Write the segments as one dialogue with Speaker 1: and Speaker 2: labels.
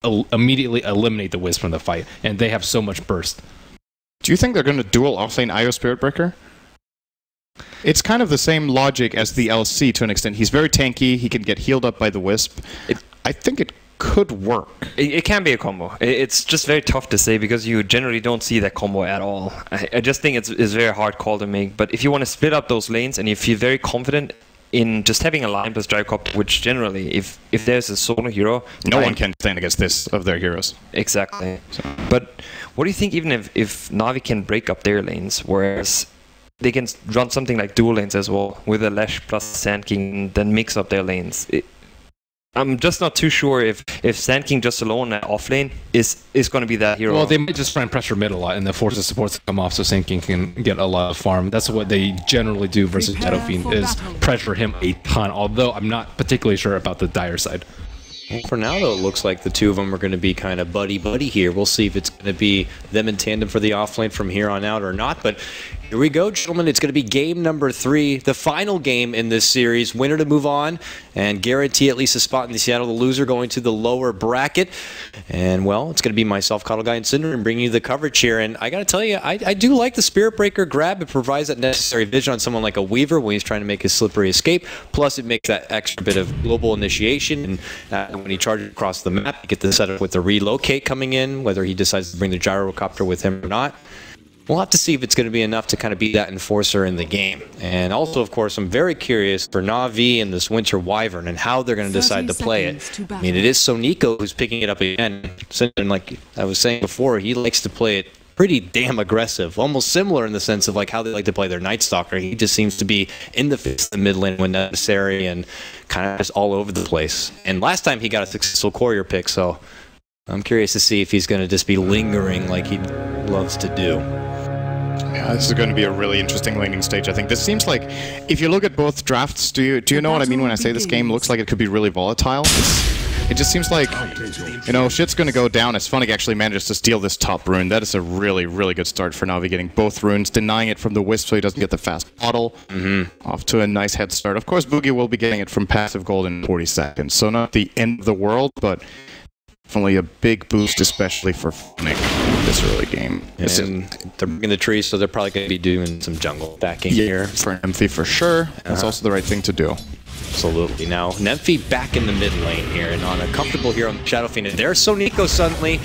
Speaker 1: immediately eliminate the Wisp from the fight, and they have so much burst.
Speaker 2: Do you think they're going to dual offlane IO Spirit Breaker? It's kind of the same logic as the LC to an extent. He's very tanky, he can get healed up by the Wisp. I think it could work.
Speaker 3: It can be a combo. It's just very tough to say because you generally don't see that combo at all. I just think it's a very hard call to make. But if you want to split up those lanes and you feel very confident in just having a line plus Gyrocopter, which generally, if there's a solo hero...
Speaker 2: No one can stand against this of their heroes.
Speaker 3: Exactly. So. But what do you think even if Navi can break up their lanes, whereas they can run something like dual lanes as well, with a Lash plus Sand King, then mix up their lanes? I'm just not too sure if Sand King just alone at off lane is going to be that hero.
Speaker 1: Well, they might just try and pressure mid a lot and then force the supports to come off so Sand King can get a lot of farm. That's what they generally do versus Shadow Fiend, is pressure him a ton, although I'm not particularly sure about the Dire side.
Speaker 4: Well, for now, though, it looks like the two of them are going to be kind of buddy-buddy here. We'll see if it's going to be them in tandem for the offlane from here on out or not. But here we go, gentlemen. It's going to be game number 3, the final game in this series. Winner to move on and guarantee at least a spot in the Seattle. The loser going to the lower bracket. And, well, it's going to be myself, Cuddle Guy, and Cinder, and bringing you the coverage here. And I got to tell you, I do like the Spirit Breaker grab. It provides that necessary vision on someone like a Weaver when he's trying to make his slippery escape. Plus, it makes that extra bit of global initiation. And when he charges across the map, you get the setup with the relocate coming in, whether he decides to bring the Gyrocopter with him or not. We'll have to see if it's going to be enough to kind of be that enforcer in the game. And also, of course, I'm very curious for Navi and this Winter Wyvern and how they're going to decide to play it. I mean, it is Soniko who's picking it up again. And like I was saying before, he likes to play it pretty damn aggressive, almost similar in the sense of like how they like to play their Night Stalker. He just seems to be in the face of the mid lane when necessary and kind of just all over the place. And last time he got a successful courier pick, so I'm curious to see if he's going to just be lingering like he loves to do.
Speaker 2: Yeah, this is going to be a really interesting laning stage, I think. This seems like, if you look at both drafts, do you know what I mean when I say this game looks like it could be really volatile? It just seems like, you know, shit's going to go down as Funnick actually manages to steal this top rune. That is a really, really good start for Navi, getting both runes, denying it from the Wisp so he doesn't get the fast bottle. Off to a nice head start. Of course, Boogie will be getting it from passive gold in 40 seconds, so not the end of the world, but definitely a big boost, especially for Funnick this early game.
Speaker 4: And they're bringing the trees, so they're probably going to be doing some jungle backing here.
Speaker 2: For an Nymphy for sure. That's also the right thing to do.
Speaker 4: Absolutely. Now, Nymphy back in the mid lane here, and on a comfortable here on Shadow Fiend. There's Soniko suddenly.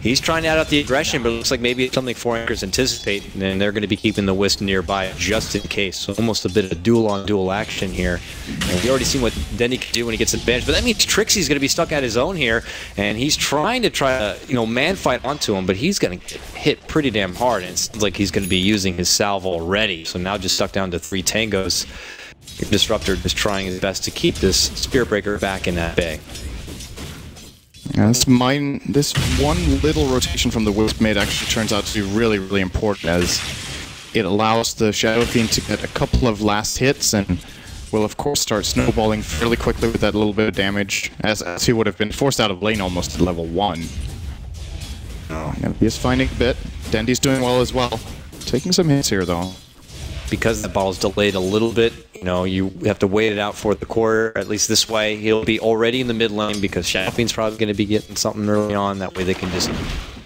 Speaker 4: He's trying to add out the aggression, but it looks like maybe it's something 4 anchors anticipate, and they're going to be keeping the Wisp nearby just in case. So almost a bit of dual-on-dual action here. And we've already seen what Dendy can do when he gets advantage, but that means Trixie's going to be stuck at his own here, and he's trying to man fight onto him, but he's going to get hit pretty damn hard, and it seems like he's going to be using his salve already. So now just stuck down to 3 tangos. Disruptor is trying his best to keep this Spirit Breaker back in that bay.
Speaker 2: Yeah, this one little rotation from the Wisp mid actually turns out to be really, really important, as it allows the Shadow Fiend to get a couple of last hits and will of course start snowballing fairly quickly with that little bit of damage, as he would have been forced out of lane almost at level 1. And he is finding a bit. Dendy's doing well as well. Taking some hits here though.
Speaker 4: Because the ball's delayed a little bit, you know, you have to wait it out for the quarter. At least this way, he'll be already in the mid lane because Shadow Fiend's probably going to be getting something early on. That way they can just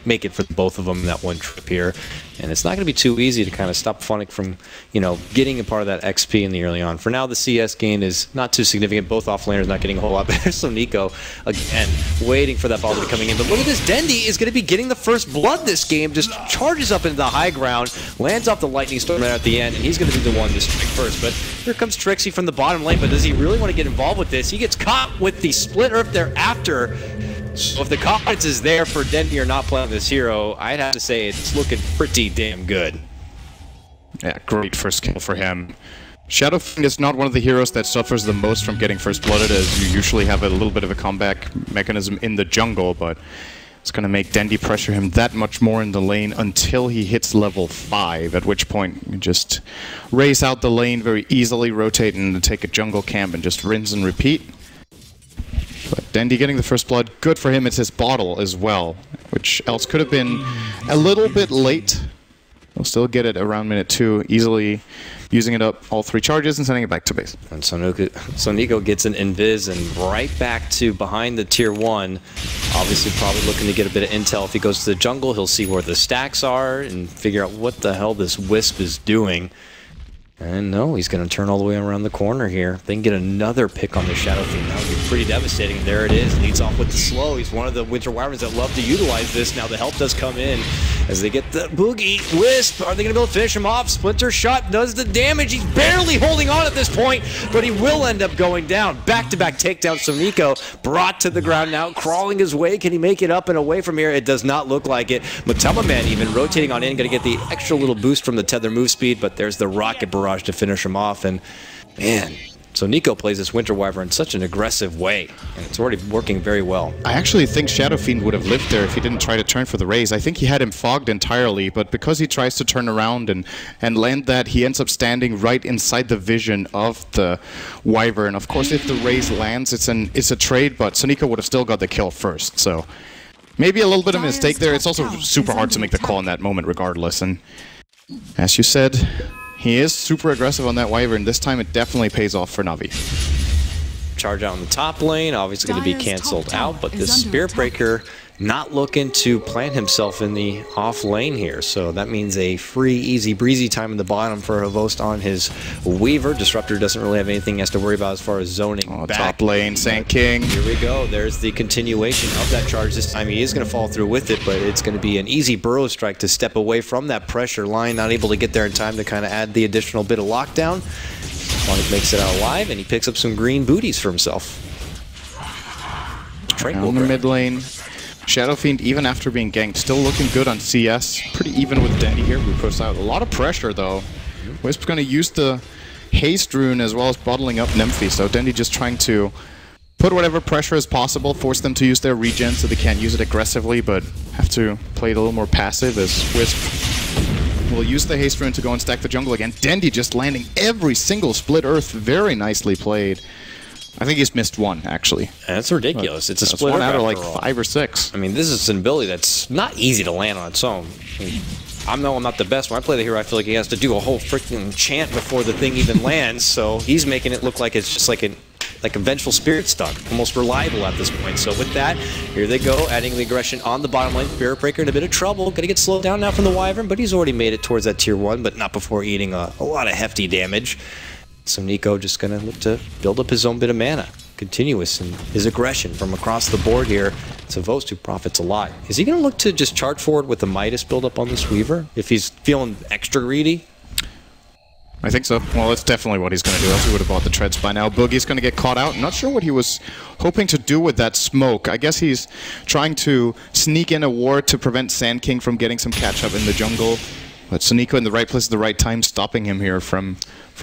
Speaker 4: make it for both of them in that one trip here. And it's not going to be too easy to kind of stop Funnick from, you know, getting a part of that XP in the early on. For now, the CS gain is not too significant. Both offlaners not getting a whole lot better. So Nico, again, waiting for that ball to be coming in. But look at this. Dendy is going to be getting the first blood this game. Just charges up into the high ground, lands off the lightning storm right at the end, and he's going to be the one to strike first. But here comes Trixie from the bottom lane. But does he really want to get involved with this? He gets caught with the split earth thereafter. So if the confidence is there for Dendy or not playing this hero, I'd have to say it's looking pretty damn good.
Speaker 2: Yeah, great first kill for him. Shadow Fiend is not one of the heroes that suffers the most from getting first blooded, as you usually have a little bit of a comeback mechanism in the jungle, but it's going to make Dendy pressure him that much more in the lane until he hits level 5, at which point you just race out the lane very easily, rotate and take a jungle camp and just rinse and repeat. But Dendy getting the first blood, good for him. It's his bottle as well, which else could have been a little bit late. They'll still get it around minute 2, easily using it up all 3 charges and sending it back to base.
Speaker 4: And so Nico gets an invis and right back to behind the tier 1. Obviously probably looking to get a bit of intel. If he goes to the jungle, he'll see where the stacks are and figure out what the hell this Wisp is doing. And no, he's going to turn all the way around the corner here. They can get another pick on the Shadow Fiend. That would be pretty devastating. There it is. Leads off with the slow. He's one of the Winter Wyverns that love to utilize this. Now the help does come in as they get the Boogie. Wisp, are they going to be able to finish him off? Splinter Shot does the damage. He's barely holding on at this point, but he will end up going down. Back-to-back takedowns. So Nico brought to the ground now, crawling his way. Can he make it up and away from here? It does not look like it. Matama Man even rotating on in, going to get the extra little boost from the tether move speed, but there's the Rocket Barrage to finish him off. And man, so Nico plays this Winter Wyvern in such an aggressive way, and it's already working very well.
Speaker 2: I actually think Shadow Fiend would have lived there if he didn't try to turn for the raise. I think he had him fogged entirely, but because he tries to turn around and land that, he ends up standing right inside the vision of the Wyvern. Of course, if the raise lands, it's a trade, but Nico would have still got the kill first, so maybe a little bit of a mistake there. It's also super hard to make the call in that moment regardless, and as you said, he is super aggressive on that Wyvern. This time it definitely pays off for Navi.
Speaker 4: Charge out in the top lane, obviously going to be cancelled out, but the Spirit Breaker not looking to plant himself in the off lane here. So that means a free, easy, breezy time in the bottom for Havost on his Weaver. Disruptor doesn't really have anything he has to worry about as far as zoning back.
Speaker 2: Top lane, Sand King.
Speaker 4: Here we go. There's the continuation of that charge. This time he is going to fall through with it, but it's going to be an easy burrow strike to step away from that pressure line. Not able to get there in time to kind of add the additional bit of lockdown. Sonic makes it out alive, and he picks up some green booties for himself.
Speaker 2: On the mid lane. Shadow Fiend, even after being ganked, still looking good on CS. Pretty even with Dandy here. We push out a lot of pressure, though. Wisp's going to use the Haste Rune as well as bottling up Nymphy. So Dandy just trying to put whatever pressure is possible, force them to use their regen so they can't use it aggressively, but have to play it a little more passive as Wisp will use the Haste Rune to go and stack the jungle again. Dandy just landing every single split earth. Very nicely played. I think he's missed one, actually.
Speaker 4: That's ridiculous. It's a split
Speaker 2: one out of like
Speaker 4: all.
Speaker 2: 5 or 6.
Speaker 4: I mean, this is an ability that's not easy to land on its own. I know I'm not the best. When I play the hero, I feel like he has to do a whole freaking chant before the thing even lands, so he's making it look like it's just like a Vengeful Spirit stun, almost reliable at this point. So with that, here they go, adding the aggression on the bottom lane. Spirit Breaker in a bit of trouble. Gonna get slowed down now from the Wyvern, but he's already made it towards that tier 1, but not before eating a lot of hefty damage. So Nico just gonna look to build up his own bit of mana. Continuous in his aggression from across the board here. It's Havost who profits a lot. Is he going to look to just charge forward with the Midas build up on this Weaver if he's feeling extra greedy?
Speaker 2: I think so. Well, that's definitely what he's going to do, else he would have bought the treads by now. Boogie's going to get caught out. Not sure what he was hoping to do with that smoke. I guess he's trying to sneak in a ward to prevent Sand King from getting some catch-up in the jungle. But Sonico in the right place at the right time, stopping him here from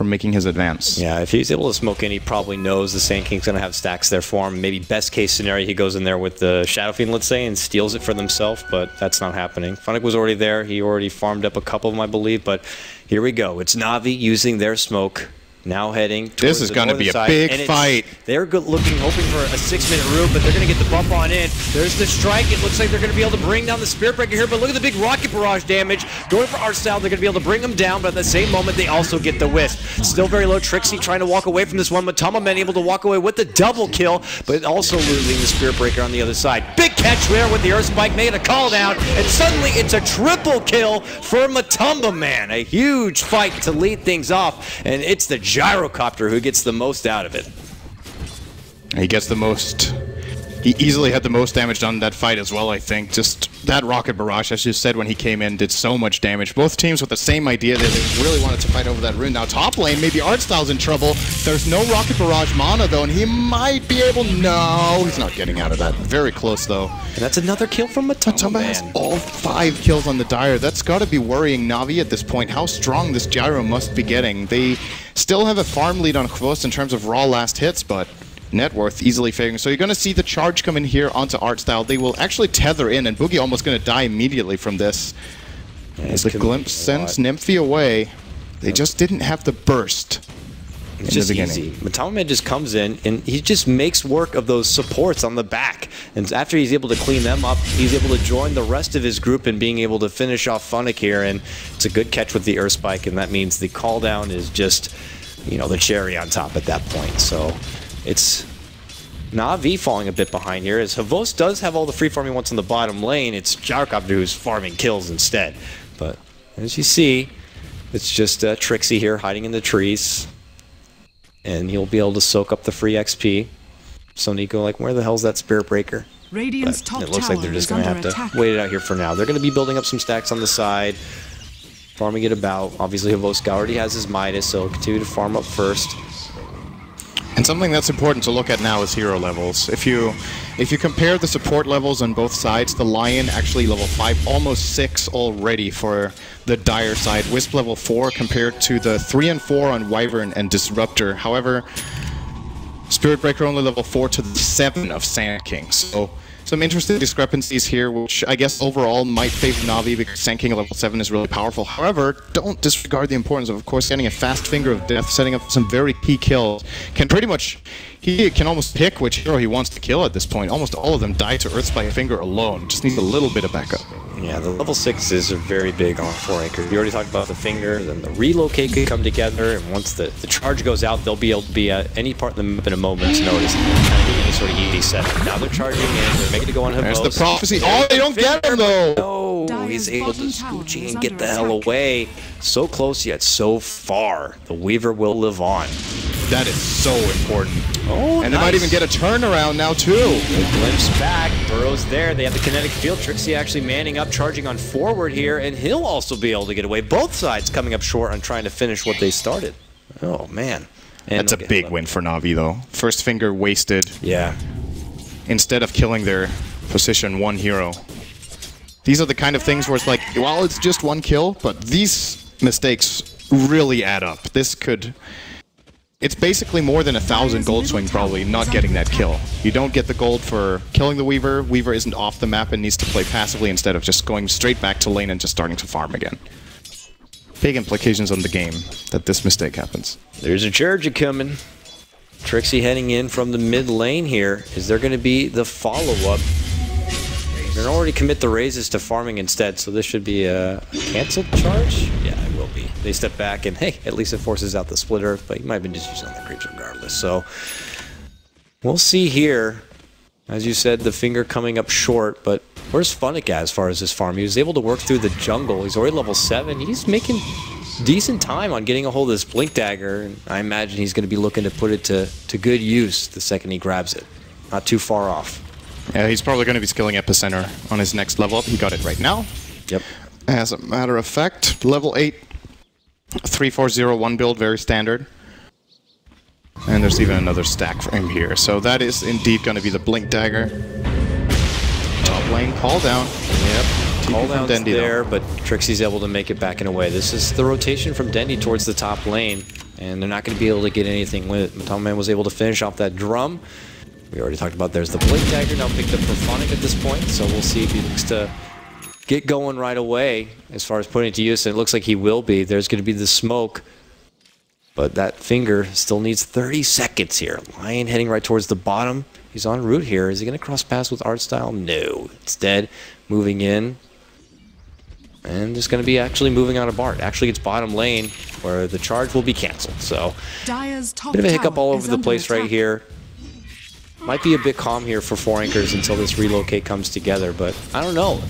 Speaker 2: making his advance.
Speaker 4: Yeah, if he's able to smoke in, he probably knows the Sand King's going to have stacks there for him. Maybe best case scenario, he goes in there with the Shadow Fiend, let's say, and steals it for himself, but that's not happening. Funnick was already there. He already farmed up a couple of them, I believe, but here we go. It's Navi using their smoke. Now heading towards
Speaker 2: this is going to be a big fight.
Speaker 4: They're good looking, hoping for a 6-minute route, but they're going to get the bump on in. There's the strike. It looks like they're going to be able to bring down the Spirit Breaker here, but look at the big Rocket Barrage damage. Going for Art Style, they're going to be able to bring him down, but at the same moment, they also get the Wisp. Still very low. Trixie trying to walk away from this one. Matama Man able to walk away with the double kill, but also losing the Spirit Breaker on the other side. Big catch there with the Earth Spike, making a call down, and suddenly it's a triple kill for Matamba Man. A huge fight to lead things off, and it's the Gyrocopter who gets the most out of it.
Speaker 2: He gets the most. He easily had the most damage done in that fight as well, I think. Just that Rocket Barrage, as you said when he came in, did so much damage. Both teams with the same idea that they really wanted to fight over that rune. Now top lane, maybe Artstyle's in trouble. There's no Rocket Barrage mana though, and he might be able... No, he's not getting out of that. Very close though.
Speaker 4: And that's another kill from Matamba
Speaker 2: has all 5 kills on the Dire. That's got to be worrying Navi at this point. How strong this Gyro must be getting. They still have a farm lead on Hvost in terms of raw last hits, but net worth easily favoring. So you're going to see the charge come in here onto Artstyle. They will actually tether in, and Boogie almost going to die immediately from this. As the glimpse sends Nymphy away. They just didn't have the burst. in the beginning.
Speaker 4: Easy. Matamaman just comes in and he just makes work of those supports on the back. And after he's able to clean them up, he's able to join the rest of his group in being able to finish off Funnick here. And it's a good catch with the Earth Spike, and that means the call down is just, you know, the cherry on top at that point. So it's Navi falling a bit behind here, as Havos does have all the free farm he wants in the bottom lane. It's Gyrocopter who's farming kills instead. But as you see, it's just Trixie here hiding in the trees. And he'll be able to soak up the free XP. So Nico, like, where the hell's that Spirit Breaker?
Speaker 5: Radiant's top
Speaker 4: it looks like they're just going to have to wait it out here for now. They're going to be building up some stacks on the side, farming it about. Obviously, Havoska already has his Midas, so he'll continue to farm up first.
Speaker 2: And something that's important to look at now is hero levels. If you compare the support levels on both sides, the Lion actually level 5, almost 6 already for the Dire side. Wisp level 4 compared to the 3 and 4 on Wyvern and Disruptor. However, Spirit Breaker only level 4 to the 7 of Sand King. So some interesting discrepancies here, which I guess overall might favor Navi because Sand King level 7 is really powerful. However, don't disregard the importance of course, getting a fast Finger of Death, setting up some very key kills. Can pretty much, he can almost pick which hero he wants to kill at this point. Almost all of them die to Earth by a Finger alone. Just needs a little bit of backup.
Speaker 4: Yeah, the level 6s are very big on 4 Anchor. We already talked about the Finger, then the Relocate could come together, and once the charge goes out, they'll be able to be at any part of the map in a moment's notice. Kind of any sort of easy set. Now they're charging in, they're making it go on Havos.
Speaker 2: There's the prophecy. Oh, they don't get him though!
Speaker 4: No, he's able to scoochie and get the hell away. So close yet so far. The Weaver will live on.
Speaker 2: That is so important.
Speaker 4: Oh,
Speaker 2: and
Speaker 4: nice.
Speaker 2: they might even get a turnaround now too.
Speaker 4: A glimpse back. Burrow's there. They have the kinetic field. Trixie actually manning up, charging on forward here, and he'll also be able to get away. Both sides coming up short on trying to finish what they started. Oh, man. And
Speaker 2: that's a big win for Navi, though. First Finger wasted.
Speaker 4: Yeah.
Speaker 2: Instead of killing their position 1 hero. These are the kind of things where it's like, well, it's just 1 kill, but these mistakes really add up. This could... It's basically more than 1,000 gold swing probably not getting that kill. You don't get the gold for killing the Weaver. Weaver isn't off the map and needs to play passively instead of just going straight back to lane and just starting to farm again. Big implications on the game that this mistake happens.
Speaker 4: There's a charge coming. Trixie heading in from the mid lane here. Is there going to be the follow-up? They're already commit the raises to farming instead, so this should be a canceled charge? Yeah, it will be. They step back and, hey, at least it forces out the Split Earth, but you might have been just using the creeps regardless. So we'll see here. As you said, the Finger coming up short, but where's Funnick as far as his farm? He was able to work through the jungle. He's already level 7. He's making decent time on getting a hold of this Blink Dagger, and I imagine he's going to be looking to put it to good use the second he grabs it. Not too far off.
Speaker 2: Yeah, he's probably going to be skilling Epicenter on his next level up. He got it right now.
Speaker 4: Yep.
Speaker 2: As a matter of fact, level 8, 3-4-0-1 build, very standard. And there's even another stack for him here. So that is indeed going to be the Blink Dagger. Top lane, call down.
Speaker 4: Yep. Call down's
Speaker 2: Dendy
Speaker 4: there, but Trixie's able to make it back in a way. This is the rotation from Dendy towards the top lane, and they're not going to be able to get anything with it. Matamaman was able to finish off that drum. We already talked about there's the Blink Dagger now picked up for Funnick at this point, so we'll see if he looks to get going right away as far as putting it to use, and it looks like he will be. There's going to be the smoke, but that Finger still needs 30 seconds here. Lion heading right towards the bottom. He's en route here. Is he going to cross paths with Artstyle? No. Instead, moving in, and just going to be actually moving out of Bart. Actually, it's bottom lane where the charge will be canceled, so bit of a hiccup all over the place right here. Might be a bit calm here for 4 Anchors until this relocate comes together, but I don't know.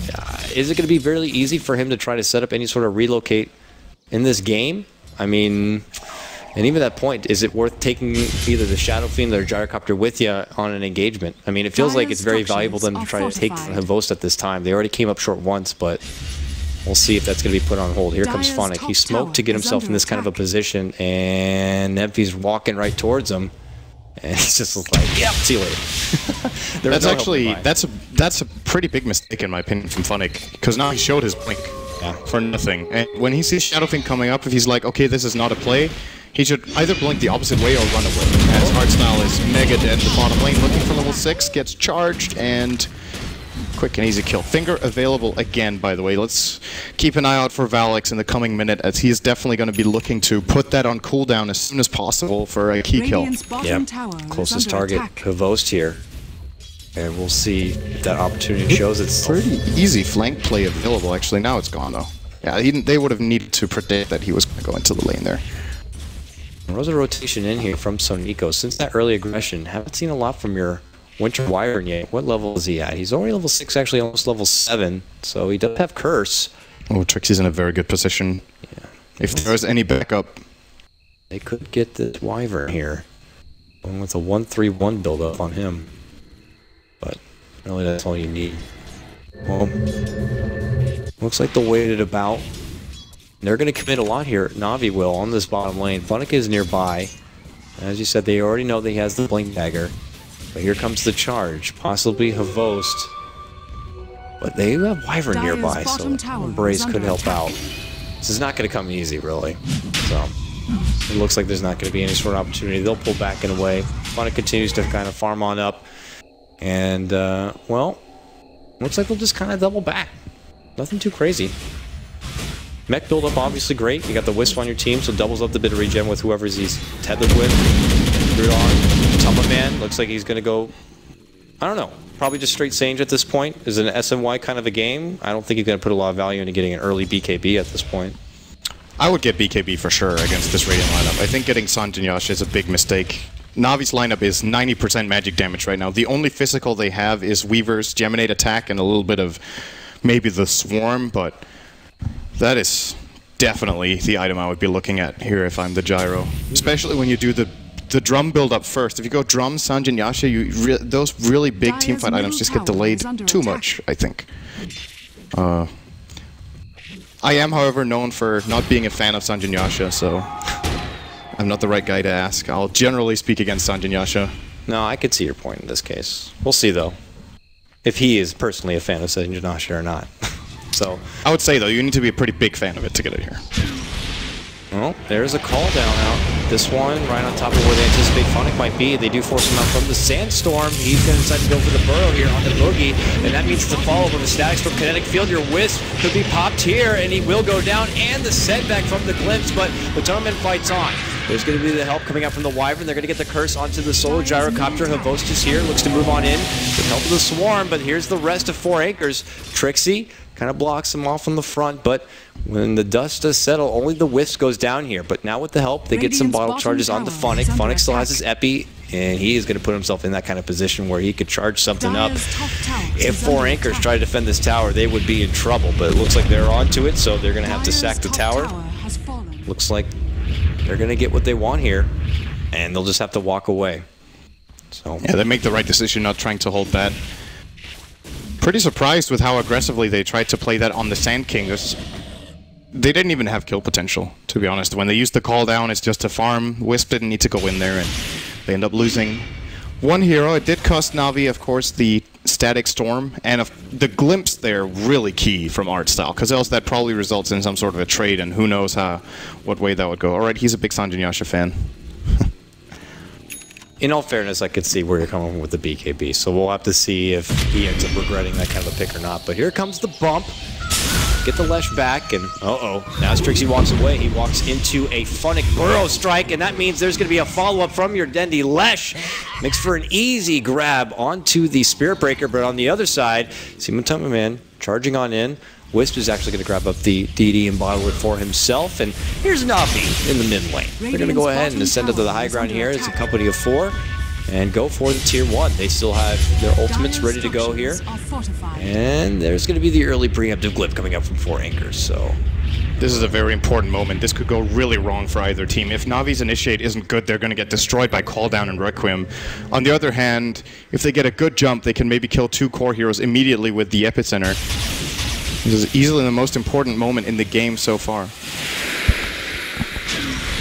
Speaker 4: Is it going to be really easy for him to try to set up any sort of relocate in this game? I mean, and even at that point, is it worth taking either the Shadow Fiend or Gyrocopter with you on an engagement? I mean, it feels like it's very valuable to them to try to take Havost at this time. They already came up short once, but we'll see if that's going to be put on hold. Here comes Funnick. He smoked to get himself in this kind of a position, and NAVI's walking right towards him. And he's just like, yep, see you later.
Speaker 2: That's actually, that's a pretty big mistake in my opinion from Funnick, because now he showed his blink for nothing. And when he sees Shadow Fiend coming up, if he's like, okay, this is not a play, he should either blink the opposite way or run away. As Artstyle is mega dead in the bottom lane, looking for level 6, gets charged, and Quick and easy kill. Finger available again, by the way. Let's keep an eye out for Valix in the coming minute, as he is definitely going to be looking to put that on cooldown as soon as possible for a key kill.
Speaker 4: Yep. Closest target, Havost here. And we'll see if that opportunity shows itself.
Speaker 2: Pretty easy flank play available, actually. Now it's gone, though. Yeah, they would have needed to predict that he was going to go into the lane there.
Speaker 4: There was a rotation in here from Sonico. Since that early aggression, haven't seen a lot from your Winter Wyvern yet. What level is he at? He's already level 6, actually almost level 7. So he does have Curse.
Speaker 2: Oh, Trixie's in a very good position.
Speaker 4: Yeah.
Speaker 2: If there's any backup,
Speaker 4: they could get this Wyvern here. Going with a 1-3-1 build-up on him. But really, that's all you need. Well, looks like they'll wait it about. They're going to commit a lot here. Navi will on this bottom lane. Funnick is nearby. As you said, they already know that he has the Blink Dagger. But here comes the charge. Possibly Havost. But they have Wyvern nearby, so Embrace could help out. This is not going to come easy, really. So it looks like there's not going to be any sort of opportunity. They'll pull back in a way. Funnick continues to kind of farm on up. And, well, looks like they'll just kind of double back. Nothing too crazy. Mech build-up, obviously great. You got the Wisp on your team, so doubles up the bit of regen with whoever he's tethered with. Rudon, Tumba Man, looks like he's going to go, I don't know, probably just straight Sage at this point. Is it an SMY kind of a game? I don't think he's going to put a lot of value into getting an early BKB at this point.
Speaker 2: I would get BKB for sure against this Radiant lineup. I think getting Sanjin Yash is a big mistake. Navi's lineup is 90% magic damage right now. The only physical they have is Weaver's Geminate attack and a little bit of maybe the Swarm, but that is definitely the item I would be looking at here if I'm the Gyro. Especially when you do the drum build up first. If you go drum, Sanjin Yasha, those really big teamfight items just get delayed too much, I think. I am, however, known for not being a fan of Sanjin Yasha, so I'm not the right guy to ask. I'll generally speak against Sanjin Yasha.
Speaker 4: No, I could see your point in this case. We'll see, though, if he is personally a fan of Sanjin Yasha or not. So
Speaker 2: I would say, though, you need to be a pretty big fan of it to get it here.
Speaker 4: Well, there's a call down out. This one right on top of where they anticipate Funnick might be. They do force him out from the Sandstorm. He's going to decide to go for the Burrow here on the Boogie, and that means it's a follow-up of a Static Storm Kinetic Field. Your Wisp could be popped here, and he will go down, and the setback from the Glimpse, but the tournament fights on. There's going to be the help coming out from the Wyvern. They're going to get the curse onto the Solo Gyrocopter. Havost is here, looks to move on in with help of the Swarm, but here's the rest of 4 Anchors. Trixie kind of blocks him off from the front, but when the dust does settle, only the Wisp goes down here. But now with the help, they get some bottle charges on the Funnick. Funnick still has his Epi, and he is going to put himself in that kind of position where he could charge something up. If 4 Anchors try to defend this tower, they would be in trouble, but it looks like they're onto it, so they're going to have to sack the tower. Looks like they're going to get what they want here, and they'll just have to walk away. So
Speaker 2: yeah, they make the right decision not trying to hold that. Pretty surprised with how aggressively they tried to play that on the Sand King. They didn't even have kill potential, to be honest. When they used the call down, it's just to farm. Wisp didn't need to go in there, and they end up losing one hero. It did cost Navi, of course, the Static Storm, and the Glimpse there really key from art style, because else that probably results in some sort of a trade, and who knows what way that would go. Alright, he's a big Sanjin Yasha fan.
Speaker 4: In all fairness, I could see where you're coming with the BKB, so we'll have to see if he ends up regretting that kind of a pick or not. But here comes the bump. Get the Lesh back, and now as Trixie walks away, he walks into a Funnick Burrow Strike, and that means there's going to be a follow-up from your Dendi. Lesh makes for an easy grab onto the Spirit Breaker, but on the other side, Simatama Man charging on in. Wisp is actually going to grab up the DD and bottle it for himself, and here's Navi in the mid lane. They're going to go ahead and ascend up to the high ground here as a company of 4 and go for the tier 1. They still have their ultimates ready to go here, and there's going to be the early preemptive Glyph coming up from 4 Anchors, so
Speaker 2: this is a very important moment. This could go really wrong for either team. If Navi's Initiate isn't good, they're going to get destroyed by Call Down and Requiem. On the other hand, if they get a good jump, they can maybe kill 2 core heroes immediately with the Epicenter. This is easily the most important moment in the game so far.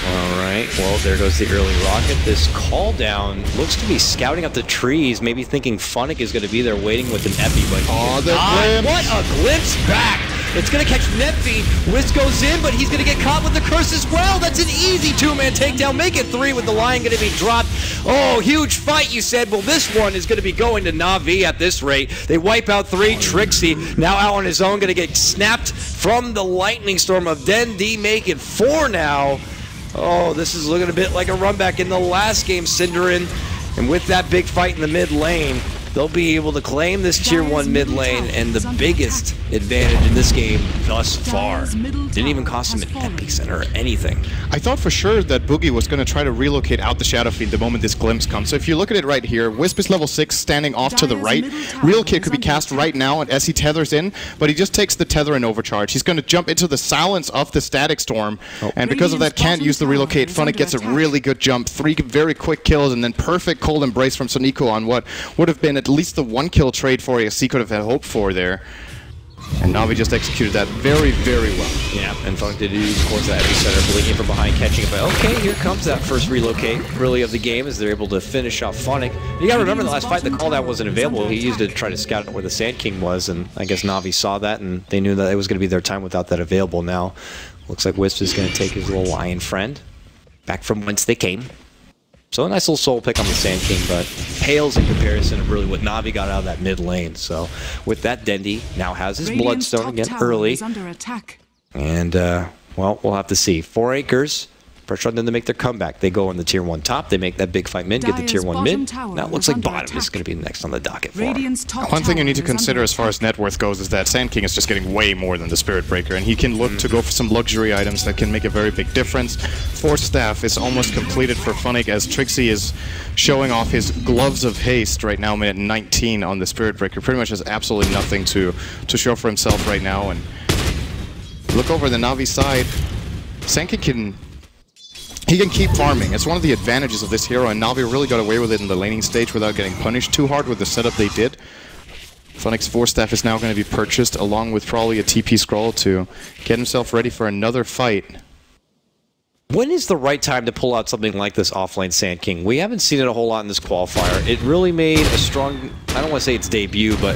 Speaker 4: Alright, well, there goes the early rocket. This call down looks to be scouting up the trees, maybe thinking Funnick is going to be there waiting with an Epi, but
Speaker 2: the glimpse!
Speaker 4: What a glimpse back It's going to catch NAVI. Wisp goes in, but he's going to get caught with the curse as well. That's an easy two-man takedown. Make it 3 with the Lion going to be dropped. Oh, huge fight, you said. Well, this one is going to be going to NAVI at this rate. They wipe out 3. Trixie now out on his own, going to get snapped from the lightning storm of Dendi. Make it 4 now. Oh, this is looking a bit like a run back in the last game, Cinderin. And with that big fight in the mid lane, they'll be able to claim this tier 1 mid lane and the biggest advantage in this game thus far. Didn't even cost him an epic center or anything.
Speaker 2: I thought for sure that Boogie was going to try to relocate out the Shadow Fiend the moment this glimpse comes. So if you look at it right here, Wisp is level 6 standing off to the right. Relocate could be cast right now as he tethers in, but he just takes the tether and overcharge. He's going to jump into the silence of the Static Storm, and because of that can't use the relocate. Funnick gets a really good jump, 3 very quick kills, and then perfect cold embrace from Soniko on what would have been at least the 1-kill trade for ASC could have had hoped for there. And Navi just executed that very, very well.
Speaker 4: Yeah, and Funnick did use, of course, that epicenter, blinking from behind, catching it. But okay, here comes that first relocate, really, of the game, as they're able to finish off Funnick. You gotta remember the last fight, the call down wasn't available. He used it to try to scout out where the Sand King was, and I guess Navi saw that, and they knew that it was going to be their time without that available. Now, looks like Wisp is going to take his little lion friend back from whence they came. So a nice little soul pick on the Sand King, but pales in comparison of really what Navi got out of that mid lane. So with that, Dendi now has his Bloodstone again early. And, well, we'll have to see. 4 Acres, pressure on them to make their comeback. They go on the tier 1 top, they make that big fight mid, get the tier 1 mid. Now it looks like bottom is going to be next on the docket for him.
Speaker 2: One thing you need to consider as far as net worth goes is that Sand King is just getting way more than the Spirit Breaker, and he can look to go for some luxury items that can make a very big difference. Force Staff is almost completed for Funnick as Trixie is showing off his Gloves of Haste right now, minute 19 on the Spirit Breaker. Pretty much has absolutely nothing to show for himself right now. And look over the Navi side, Sand King can keep farming. It's one of the advantages of this hero, and Navi really got away with it in the laning stage without getting punished too hard with the setup they did. Funnick's Force Staff is now going to be purchased along with probably a TP scroll to get himself ready for another fight.
Speaker 4: When is the right time to pull out something like this offlane Sand King? We haven't seen it a whole lot in this qualifier. It really made a strong, I don't want to say its debut, but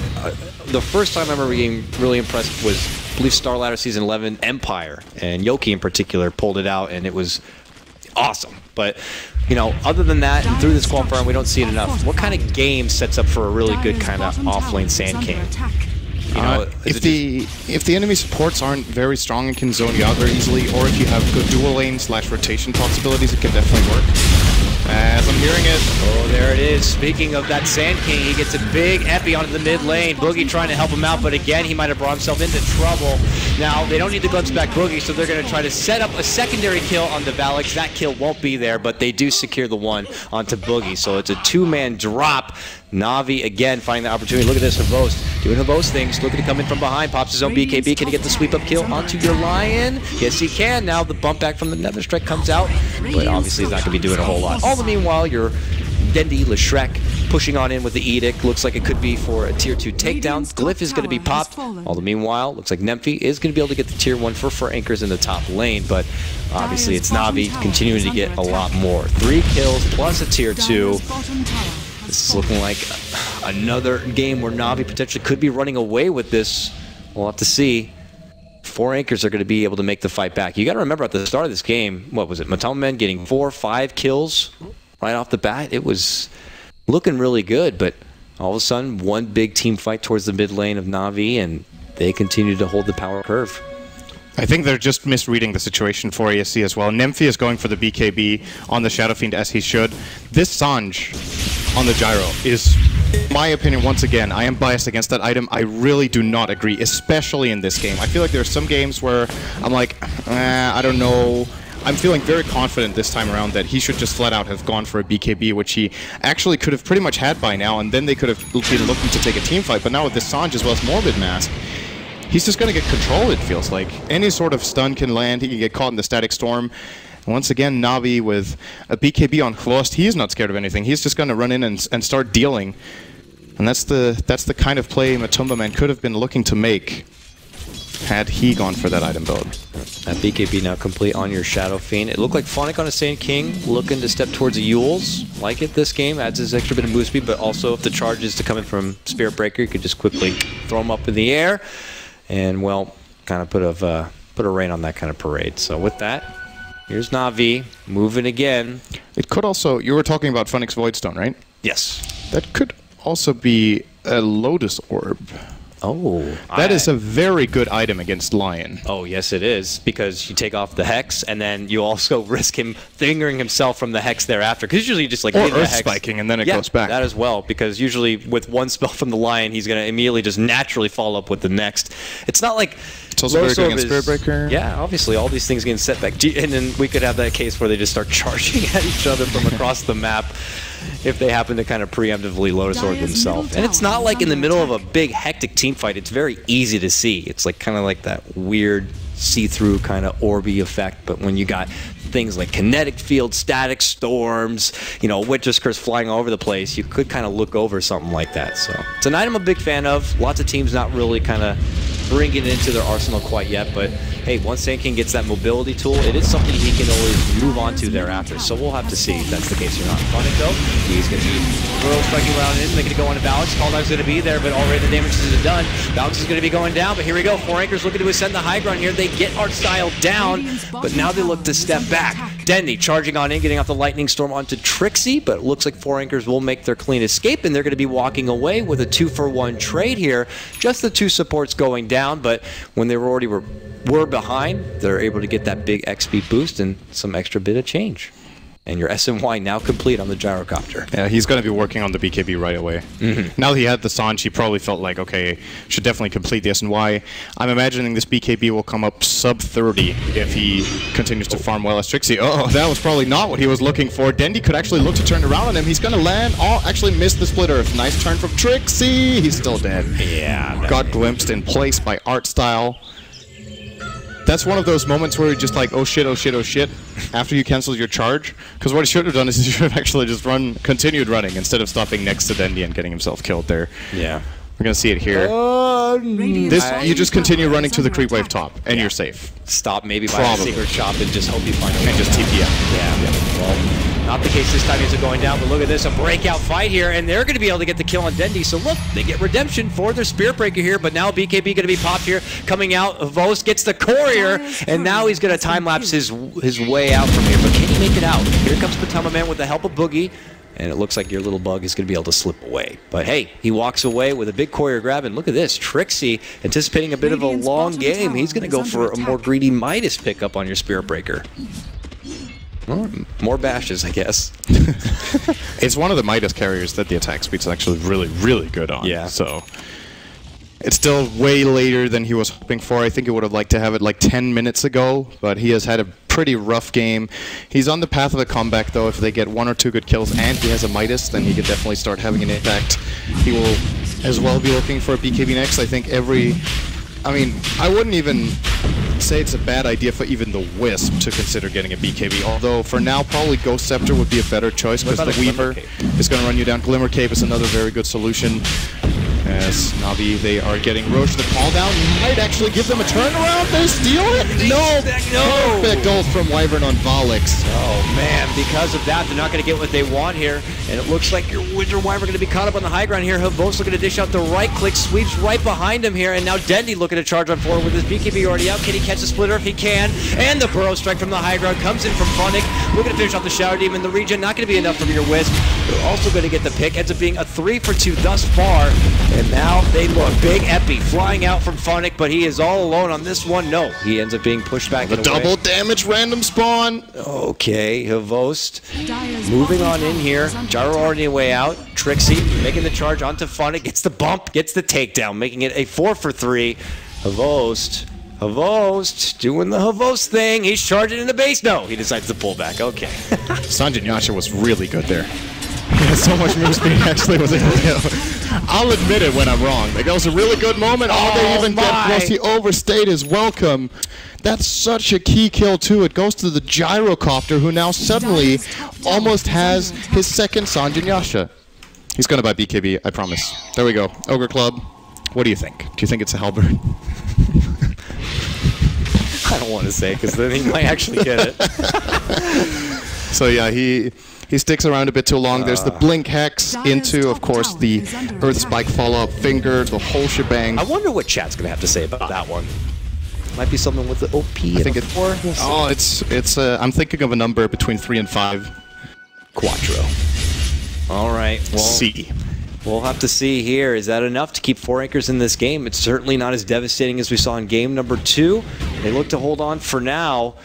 Speaker 4: the first time I remember being really impressed was, I believe, Star Ladder Season 11 Empire, and Yoki in particular pulled it out, and it was awesome. But, you know, other than that, and through this qualifier, we don't see it enough. What kind of game sets up for a really good kind of offlane Sand King? You know,
Speaker 2: if the enemy supports aren't very strong and can zone you out very easily, or if you have good dual lane / rotation possibilities, it can definitely work. As I'm hearing it.
Speaker 4: Oh, there it is. Speaking of that Sand King, he gets a big epi onto the mid lane. Boogie trying to help him out, but again, he might have brought himself into trouble. Now, they don't need to glimpse back Boogie, so they're going to try to set up a secondary kill on the Valix. That kill won't be there, but they do secure the one onto Boogie. So it's a 2-man drop. Navi again finding the opportunity. Look at this, Havost doing Havost things, looking to come in from behind, pops his own BKB. Can he get the sweep up kill onto your Lion? Yes, he can. Now the bump back from the Nether Strike comes out, but obviously he's not going to be doing a whole lot. All the meanwhile, your Dendi, Leshrek pushing on in with the Edict. Looks like it could be for a tier 2 takedown. Glyph is going to be popped. All the meanwhile, looks like Nemphy is going to be able to get the tier 1 for 4 Anchors in the top lane, but obviously it's Navi continuing to get a lot more. 3 kills plus a tier 2. This is looking like another game where Navi potentially could be running away with this. We'll have to see. 4 Anchors are going to be able to make the fight back. You got to remember at the start of this game, what was it? Matama getting 4 or 5 kills right off the bat. It was looking really good, but all of a sudden, one big team fight towards the mid lane of Navi, and they continue to hold the power curve.
Speaker 2: I think they're just misreading the situation for ASC as well. Nemphy is going for the BKB on the Shadow Fiend as he should. This Sanj on the Gyro is, in my opinion, once again, I am biased against that item. I really do not agree, especially in this game. I feel like there are some games where I'm like, I don't know. I'm feeling very confident this time around that he should just flat out have gone for a BKB, which he actually could have pretty much had by now, and then they could have been looking to take a team fight. But now with this Sanj as well as Morbid Mask, he's just going to get control, it feels like. Any sort of stun can land. He can get caught in the Static Storm. And once again, Navi with a BKB on Hvost, he's not scared of anything. He's just going to run in and start dealing. And that's the kind of play Matumba Man could have been looking to make had he gone for that item build.
Speaker 4: That BKB now complete on your Shadow Fiend. It looked like Funnick on a Sand King looking to step towards the Yules. Like it this game, adds his extra bit of move speed, but also if the charge is to come in from Spirit Breaker, you could just quickly throw him up in the air. And, well, kind of put a rein on that kind of parade. So with that, here's Navi moving again.
Speaker 2: It could also, you were talking about Phoenix Voidstone, right?
Speaker 4: Yes.
Speaker 2: That could also be a Lotus Orb.
Speaker 4: Oh.
Speaker 2: That is a very good item against Lion.
Speaker 4: Oh, yes, it is. Because you take off the Hex, and then you also risk him fingering himself from the Hex thereafter. Because usually you just like
Speaker 2: or
Speaker 4: leave the
Speaker 2: Earth
Speaker 4: Hex.
Speaker 2: Spiking, and then it goes back.
Speaker 4: That as well. Because usually with one spell from the Lion, he's going to immediately just naturally follow up with the next. It's not like...
Speaker 2: It's also very good against Spirit Breaker.
Speaker 4: Yeah, obviously, all these things getting set back. And then we could have that case where they just start charging at each other from across the map if they happen to kind of preemptively Lotus Orb themselves. And it's not like in the middle of a big, hectic team fight. It's very easy to see. It's like kind of like that weird see-through kind of orby effect. But when you got things like kinetic field, static storms, you know, Witch's Curse flying all over the place, you could kind of look over something like that. So it's an item I'm a big fan of. Lots of teams not really kind of bringing it into their arsenal quite yet, but hey, once Sand King gets that mobility tool, it is something he can always move on to thereafter. So we'll have to see if that's the case or not. Phonic though, he's going to be Burrow striking around in, making it go on to Valix. Calldog's going to be there, but already the damage is done. Valix is going to be going down, but here we go. 4 Anchors looking to ascend the high ground here. They get Art Style down, but now they look to step back. Dendy charging on in, getting off the Lightning Storm onto Trixie, but it looks like 4 Anchors will make their clean escape, and they're going to be walking away with a 2-for-1 trade here. Just the 2 supports going down, but when they were behind, they're able to get that big XP boost and some extra bit of change. And your SMY now complete on the gyrocopter.
Speaker 2: Yeah, he's going to be working on the BKB right away. Now that he had the Sanj, he probably felt like, okay, should definitely complete the SNY. I'm imagining this BKB will come up sub 30 if he continues to farm well as Trixie. Oh, that was probably not what he was looking for. Dendy could actually look to turn around on him. He's going to land. Oh, actually missed the Split Earth. Nice turn from Trixie. He's still dead.
Speaker 4: Yeah.
Speaker 2: Got glimpsed in place by Art Style. That's one of those moments where you're just like, oh shit, oh shit, oh shit, after you cancel your charge. Because what he should have done is he should have actually just continued running instead of stopping next to Dendy and getting himself killed there.
Speaker 4: Yeah.
Speaker 2: We're going to see it here. You just continue running to the creep wave top, and you're safe.
Speaker 4: Stop maybe by a secret shop and just hope you find a way.
Speaker 2: And just TP out.
Speaker 4: Yeah. Well, not the case this time. He's going down, but look at this, a breakout fight here, and they're going to be able to get the kill on Dendy. So look, they get redemption for their Spirit Breaker here, but now BKB going to be popped here. Coming out, Vos gets the Courier, and now he's going to time-lapse his way out from here. But can he make it out? Here comes Patama Man with the help of Boogie. And it looks like your little bug is going to be able to slip away. But hey, he walks away with a big Courier grab, and look at this. Trixie anticipating a bit of a long game. He's going to go for a more greedy Midas pickup on your Spirit Breaker. Well, more bashes, I guess.
Speaker 2: It's one of the Midas carriers that the attack speed's actually really, really good on.
Speaker 4: Yeah.
Speaker 2: So it's still way later than he was hoping for. I think he would have liked to have it like 10 minutes ago, but he has had a pretty rough game. He's on the path of a comeback, though. If they get 1 or 2 good kills and he has a Midas, then he can definitely start having an impact. He will as well be looking for a BKB next. I think I mean, I wouldn't even say it's a bad idea for even the Wisp to consider getting a BKB, although for now probably Ghost Scepter would be a better choice because the Weaver is going to run you down. Glimmer Cape is another very good solution. As Navi, they are getting Roche the call down. Might actually give them a turnaround. They steal it. No. Perfect ult from Wyvern on Valix.
Speaker 4: Oh man, because of that, they're not going to get what they want here. And it looks like your Winter Wyvern going to be caught up on the high ground here. Havos looking to dish out the right click, sweeps right behind him here. And now Dendy looking to charge on forward with his BKB already out. Can he catch the splitter if he can? And the Burrow strike from the high ground comes in from Phonic. Looking to finish off the Shadow Demon. The regen not going to be enough from your Wisp. They're also going to get the pick. Ends up being a 3-for-2 thus far. And now they look. Big Epi flying out from Phonic, but he is all alone on this one. No, he ends up being pushed back.
Speaker 2: The double damage random spawn.
Speaker 4: Okay, Havost moving on in here. Gyro already way out. Trixie making the charge onto Phonic. Gets the bump, gets the takedown, making it a 4-for-3. Havost doing the Havost thing. He's charging in the base. No, he decides to pull back. Okay.
Speaker 2: Sanjin Yasha was really good there. He had so much move speed, actually was able to. I'll admit it when I'm wrong. Like, that was a really good moment. All they even get was he overstayed his welcome. That's such a key kill, too. It goes to the Gyrocopter, who now suddenly almost has his second Sanjin Yasha. He's going to buy BKB, I promise. There we go. Ogre Club, what do you think? Do you think it's a halberd?
Speaker 4: I don't want to say, because then he might actually get it.
Speaker 2: So, yeah, he sticks around a bit too long. There's the Blink Hex into, of course, the Earth Spike follow-up finger, the whole shebang.
Speaker 4: I wonder what chat's going to have to say about that one. Might be something with the OP.
Speaker 2: I think it's
Speaker 4: 4.
Speaker 2: Oh, it's. I'm thinking of a number between 3 and 5.
Speaker 4: Quattro. All right. Well,
Speaker 2: C.
Speaker 4: We'll have to see here. Is that enough to keep 4 anchors in this game? It's certainly not as devastating as we saw in game number 2. They look to hold on for now,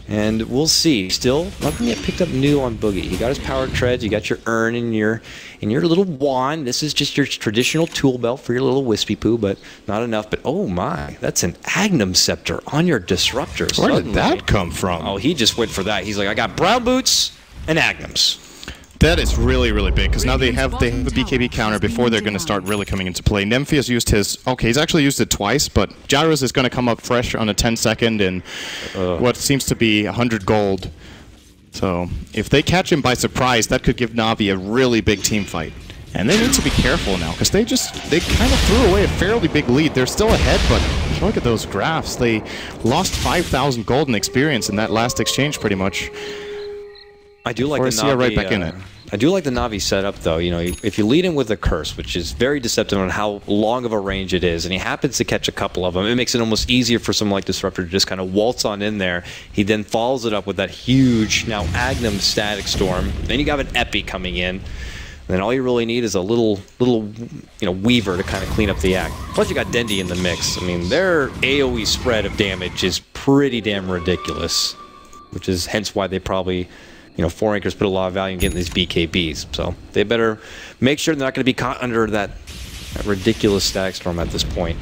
Speaker 4: and we'll see. Still, not going to get picked up new on Boogie. You got his power treads. You got your urn in your little wand. This is just your traditional tool belt for your little wispy poo, but not enough. But oh my, that's an Agnum Scepter on your disruptor.
Speaker 2: Where did that come from?
Speaker 4: Oh, he just went for that. He's like, I got brown boots and Agnums.
Speaker 2: That is really, really big, because now they have a BKB counter before they're going to start really coming into play. Nemphy has used his... Okay, he's actually used it twice, but Gyros is going to come up fresh on a 10-second and what seems to be 100 gold. So, if they catch him by surprise, that could give Navi a really big team fight. And they need to be careful now, because they kind of threw away a fairly big lead. They're still ahead, but look at those graphs. They lost 5,000 gold in experience in that last exchange, pretty much.
Speaker 4: I do like the Navi,
Speaker 2: right back in it.
Speaker 4: I do like the Navi setup, though. You know, if you lead in with a curse, which is very deceptive on how long of a range it is, and he happens to catch a couple of them, it makes it almost easier for someone like Disruptor to just kind of waltz on in there. He then follows it up with that huge, now Agnum Static Storm. Then you got an Epi coming in. And then all you really need is a little Weaver to kind of clean up the act. Plus you got Dendi in the mix. I mean, their AoE spread of damage is pretty damn ridiculous, which is hence why they probably... 4 anchors put a lot of value in getting these BKBs. So they better make sure they're not going to be caught under that ridiculous Static Storm at this point.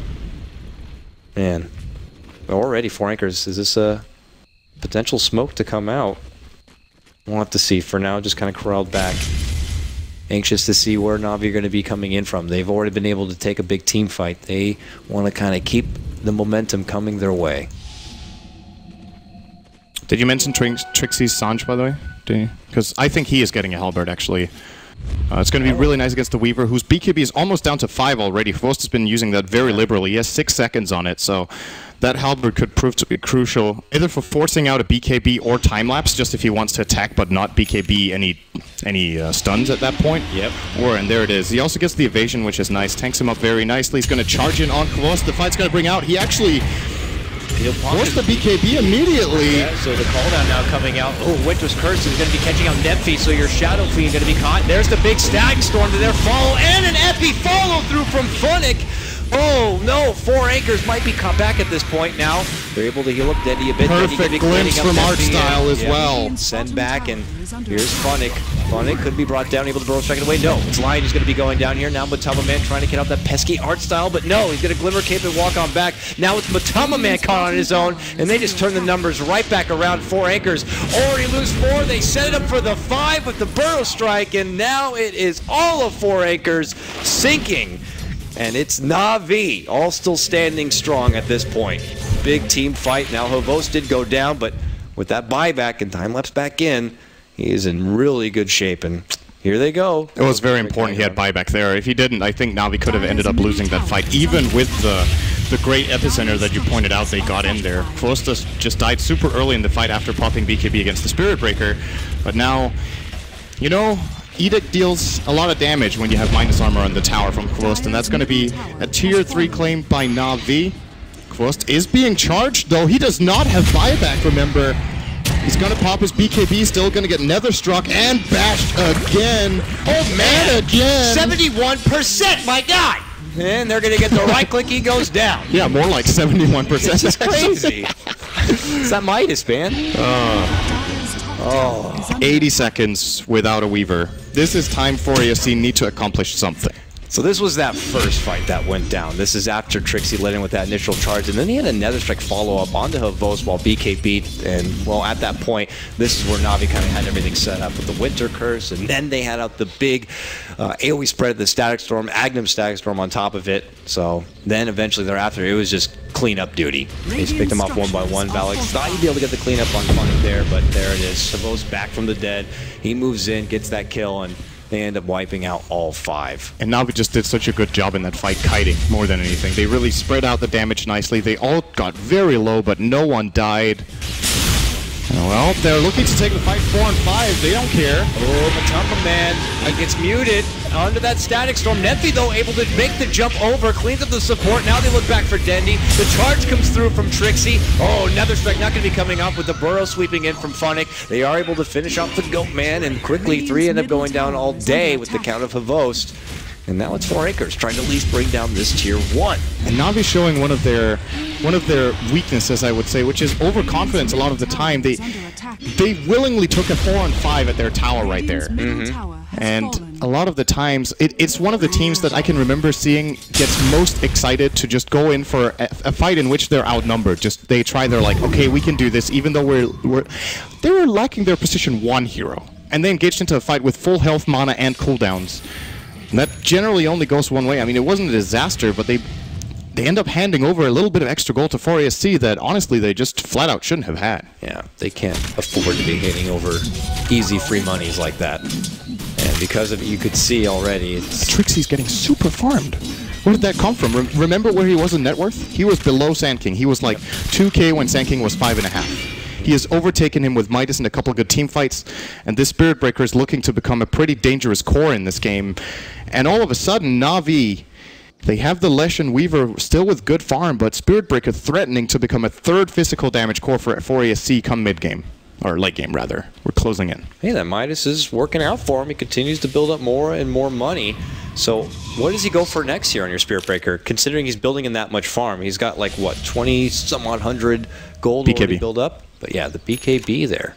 Speaker 4: Man, already 4 anchors. Is this a potential smoke to come out? We'll have to see. For now, just kind of corralled back. Anxious to see where Navi are going to be coming in from. They've already been able to take a big team fight. They want to kind of keep the momentum coming their way.
Speaker 2: Did you mention Trixie's Sanj, by the way? Because I think he is getting a halberd, actually. It's going to be really nice against the Weaver, whose BKB is almost down to 5 already. Faust has been using that very liberally. He has 6 seconds on it, so that halberd could prove to be crucial, either for forcing out a BKB or time-lapse, just if he wants to attack but not BKB any stuns at that point.
Speaker 4: Yep.
Speaker 2: And there it is. He also gets the evasion, which is nice. Tanks him up very nicely. He's going to charge in on Kvothe. The fight's going to bring out. He actually... forced the BKB immediately.
Speaker 5: Yeah, so the cooldown now coming out. Oh, Winter's Curse is going to be catching out Nemphy, so your Shadow Fiend going to be caught. There's the big Static Storm to their follow, and an Epi follow through from Funnick. Oh no, 4 anchors might be caught back at this point now. They're able to heal up Dendi a bit.
Speaker 2: Perfect glimpse from Art Style as well.
Speaker 4: Send back, and here's Funnick. Funnick could be brought down, able to burrow strike it away. No, it's Lion who's going to be going down here. Now Matama Man trying to get out that pesky Art Style, but no, he's going to Glimmer Cape and walk on back. Now it's Matama Man caught on his own, and they just turn the numbers right back around. 4 anchors already lose 4. They set it up for the 5 with the burrow strike, and now it is all of 4 anchors sinking. And it's Navi, all still standing strong at this point. Big team fight. Now Havos did go down, but with that buyback and time-lapse back in, he is in really good shape. And here they go.
Speaker 2: It was very important he had buyback there. If he didn't, I think Navi could have ended up losing that fight, even with the great epicenter that you pointed out they got in there. Kvothe just died super early in the fight after popping BKB against the Spirit Breaker. But now, Edict deals a lot of damage when you have minus armor on the tower from Kvothe, and that's going to be a tier 3 claim by Navi. Kvothe is being charged, though he does not have buyback, remember. He's going to pop his BKB, still going to get nether struck and bashed again. Oh man, again!
Speaker 5: 71%, my guy!
Speaker 4: And they're going to get the right click, he goes down.
Speaker 2: Yeah, more like 71%.
Speaker 4: This is crazy. It's that Midas, man.
Speaker 2: 80 seconds without a Weaver. This is time for ASC need to accomplish something.
Speaker 4: So this was that first fight that went down. This is after Trixie led in with that initial charge, and then he had a Nether Strike follow-up onto Havos while BK beat, and, well, at that point, this is where Navi kind of had everything set up with the Winter Curse, and then they had out the big AoE spread of the Static Storm, Agnum Static Storm on top of it. So then eventually thereafter, it was just cleanup duty. They just picked them off one by one. Valak thought he'd be able to get the cleanup on Funny there, but there it is. Havos back from the dead. He moves in, gets that kill, and they end up wiping out all 5.
Speaker 2: And Navi just did such a good job in that fight, kiting more than anything. They really spread out the damage nicely. They all got very low, but no one died. Well, they're looking to take the fight 4 and 5. They don't care.
Speaker 5: Oh, Matamba Man, he gets muted. onto that Static Storm. NAVI, though, able to make the jump over, cleans up the support. Now they look back for Dendy. The charge comes through from Trixie. Oh, another strike not going to be coming up with the Burrow sweeping in from Funnick. They are able to finish off the Goat Man, and quickly 3 end up going down all day with the count of Havost. And now it's 4 Acres trying to at least bring down this tier 1.
Speaker 2: And Navi showing one of their weaknesses, I would say, which is overconfidence. A lot of the time, they willingly took a 4-on-5 at their tower right there. And a lot of the times, it's one of the teams that I can remember seeing gets most excited to just go in for a fight in which they're outnumbered. Just they're like, okay, we can do this, even though they were lacking their position 1 hero, and they engaged into a fight with full health, mana, and cooldowns. And that generally only goes one way. I mean, it wasn't a disaster, but they end up handing over a little bit of extra gold to 4ASC that, honestly, they just flat out shouldn't have had.
Speaker 4: Yeah, they can't afford to be handing over easy free monies like that. And because of it, you could see already, it's...
Speaker 2: Trixie's getting super farmed. Where did that come from? Remember where he was in net worth? He was below Sand King. He was like 2k when Sand King was 5.5. He has overtaken him with Midas in a couple of good team fights, and this Spirit Breaker is looking to become a pretty dangerous core in this game. And all of a sudden, Navi, they have the Lesh and Weaver still with good farm, but Spirit Breaker threatening to become a 3rd physical damage core for ASC come mid-game. Or late game, rather. We're closing in.
Speaker 4: Hey, that Midas is working out for him. He continues to build up more and more money. So what does he go for next year on your Spirit Breaker, considering he's building in that much farm? He's got like, what, 20-some-odd hundred gold already build up? But yeah, the BKB there.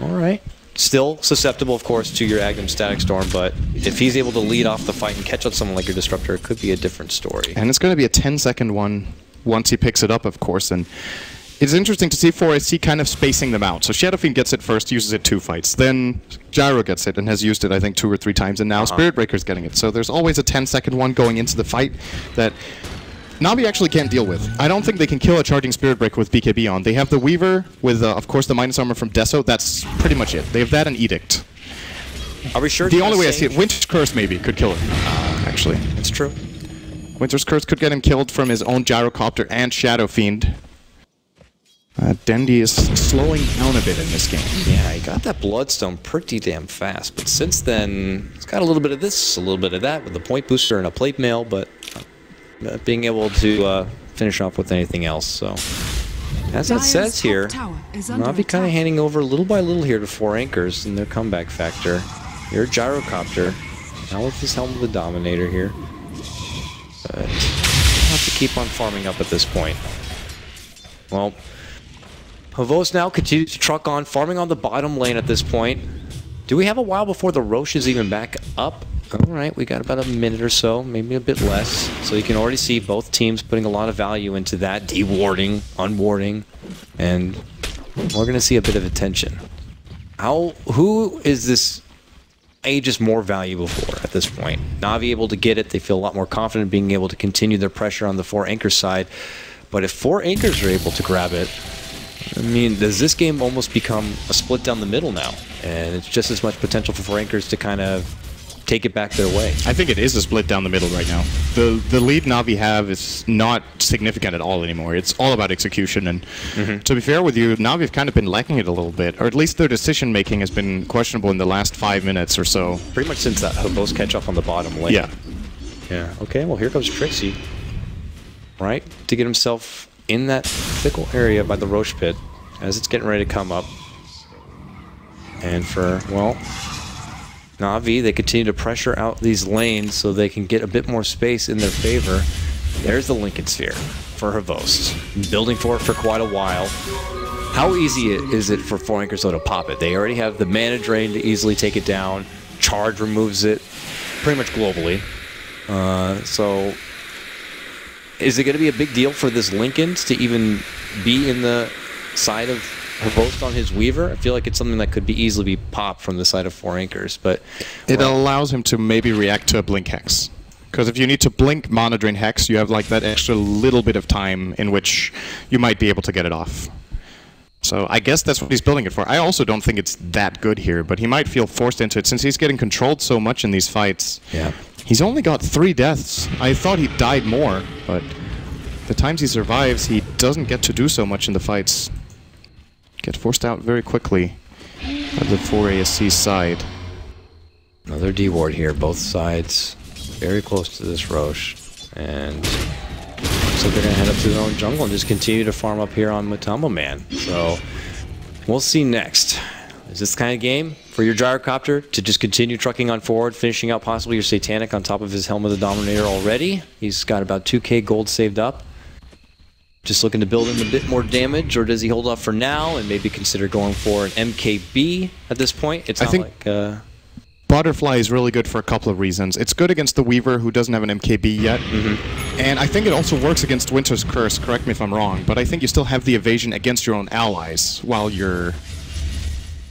Speaker 4: All right. Still susceptible, of course, to your Agnum Static Storm, but if he's able to lead off the fight and catch on someone like your Disruptor, it could be a different story.
Speaker 2: And it's going to be a 10-second one once he picks it up, of course. And it's interesting to see 4SC kind of spacing them out. So Shadow Fiend gets it first, uses it 2 fights. Then Gyro gets it and has used it, I think, 2 or 3 times. And now Spirit Breaker's getting it. So there's always a 10-second one going into the fight that Navi actually can't deal with. I don't think they can kill a charging Spirit Breaker with BKB on. They have the Weaver with, of course, the minus armor from Deso. That's pretty much it. They have that and Edict.
Speaker 4: Are we sure?
Speaker 2: The only way I see it, Winter's Curse maybe could kill him, actually.
Speaker 4: It's true.
Speaker 2: Winter's Curse could get him killed from his own Gyrocopter and Shadow Fiend. Dendy is slowing down a bit in this game.
Speaker 4: Yeah, he got that Bloodstone pretty damn fast, but since then, he's got a little bit of this, a little bit of that with the point booster and a plate mail, but being able to finish off with anything else. So, as it says here, Navi kind of handing over little by little here to 4 Anchors in their comeback factor. Your Gyrocopter, now with his Helm of the Dominator here. But have to keep on farming up at this point. Well, Havost now continues to truck on, farming on the bottom lane at this point. Do we have a while before the Roche is even back up? Alright, we got about a minute or so, maybe a bit less. So you can already see both teams putting a lot of value into that, dewarding, unwarding, and we're going to see a bit of attention. Who is this Aegis more valuable for at this point? Navi able to get it, they feel a lot more confident being able to continue their pressure on the 4 Anchors side. But if 4 Anchors are able to grab it, I mean, does this game almost become a split down the middle now? And it's just as much potential for 4 Anchors to kind of take it back their way.
Speaker 2: I think it is a split down the middle right now. The lead Navi have is not significant at all anymore. It's all about execution, and to be fair with you, Navi have kind of been lacking it a little bit, or at least their decision making has been questionable in the last 5 minutes or so.
Speaker 4: Pretty much since that Havost catch off on the bottom lane.
Speaker 2: Yeah.
Speaker 4: Yeah. Okay, well here comes Trixie, right, to get himself in that fickle area by the Roche pit as it's getting ready to come up. And for, well, Navi, they continue to pressure out these lanes so they can get a bit more space in their favor. There's the Lincoln Sphere for Havost. Building for it for quite a while. How easy is it for 4 Anchors though to pop it? They already have the mana drain to easily take it down. Charge removes it pretty much globally. So is it going to be a big deal for this Lincoln to even be in the side of Havost on his Weaver? I feel like it's something that could be easily be popped from the side of 4 Anchors, but
Speaker 2: it allows him to maybe react to a blink hex. Because if you need to blink mana drain hex, you have like that extra little bit of time in which you might be able to get it off. So I guess that's what he's building it for. I also don't think it's that good here, but he might feel forced into it since he's getting controlled so much in these fights.
Speaker 4: Yeah.
Speaker 2: He's only got 3 deaths. I thought he died more, but the times he survives, he doesn't get to do so much in the fights. Get forced out very quickly at the 4 ASC side.
Speaker 4: Another D ward here, both sides very close to this Roche. And so they're going to head up to their own jungle and just continue to farm up here on Matamo Man. So we'll see next. Is this the kind of game for your gyrocopter to just continue trucking on forward, finishing out possibly your Satanic on top of his Helm of the Dominator already? He's got about 2k gold saved up. Just looking to build in a bit more damage, or does he hold off for now and maybe consider going for an MKB at this point? It's not like...
Speaker 2: Butterfly is really good for a couple of reasons. It's good against the Weaver, who doesn't have an MKB yet. And I think it also works against Winter's Curse, correct me if I'm wrong, but I think you still have the evasion against your own allies while you're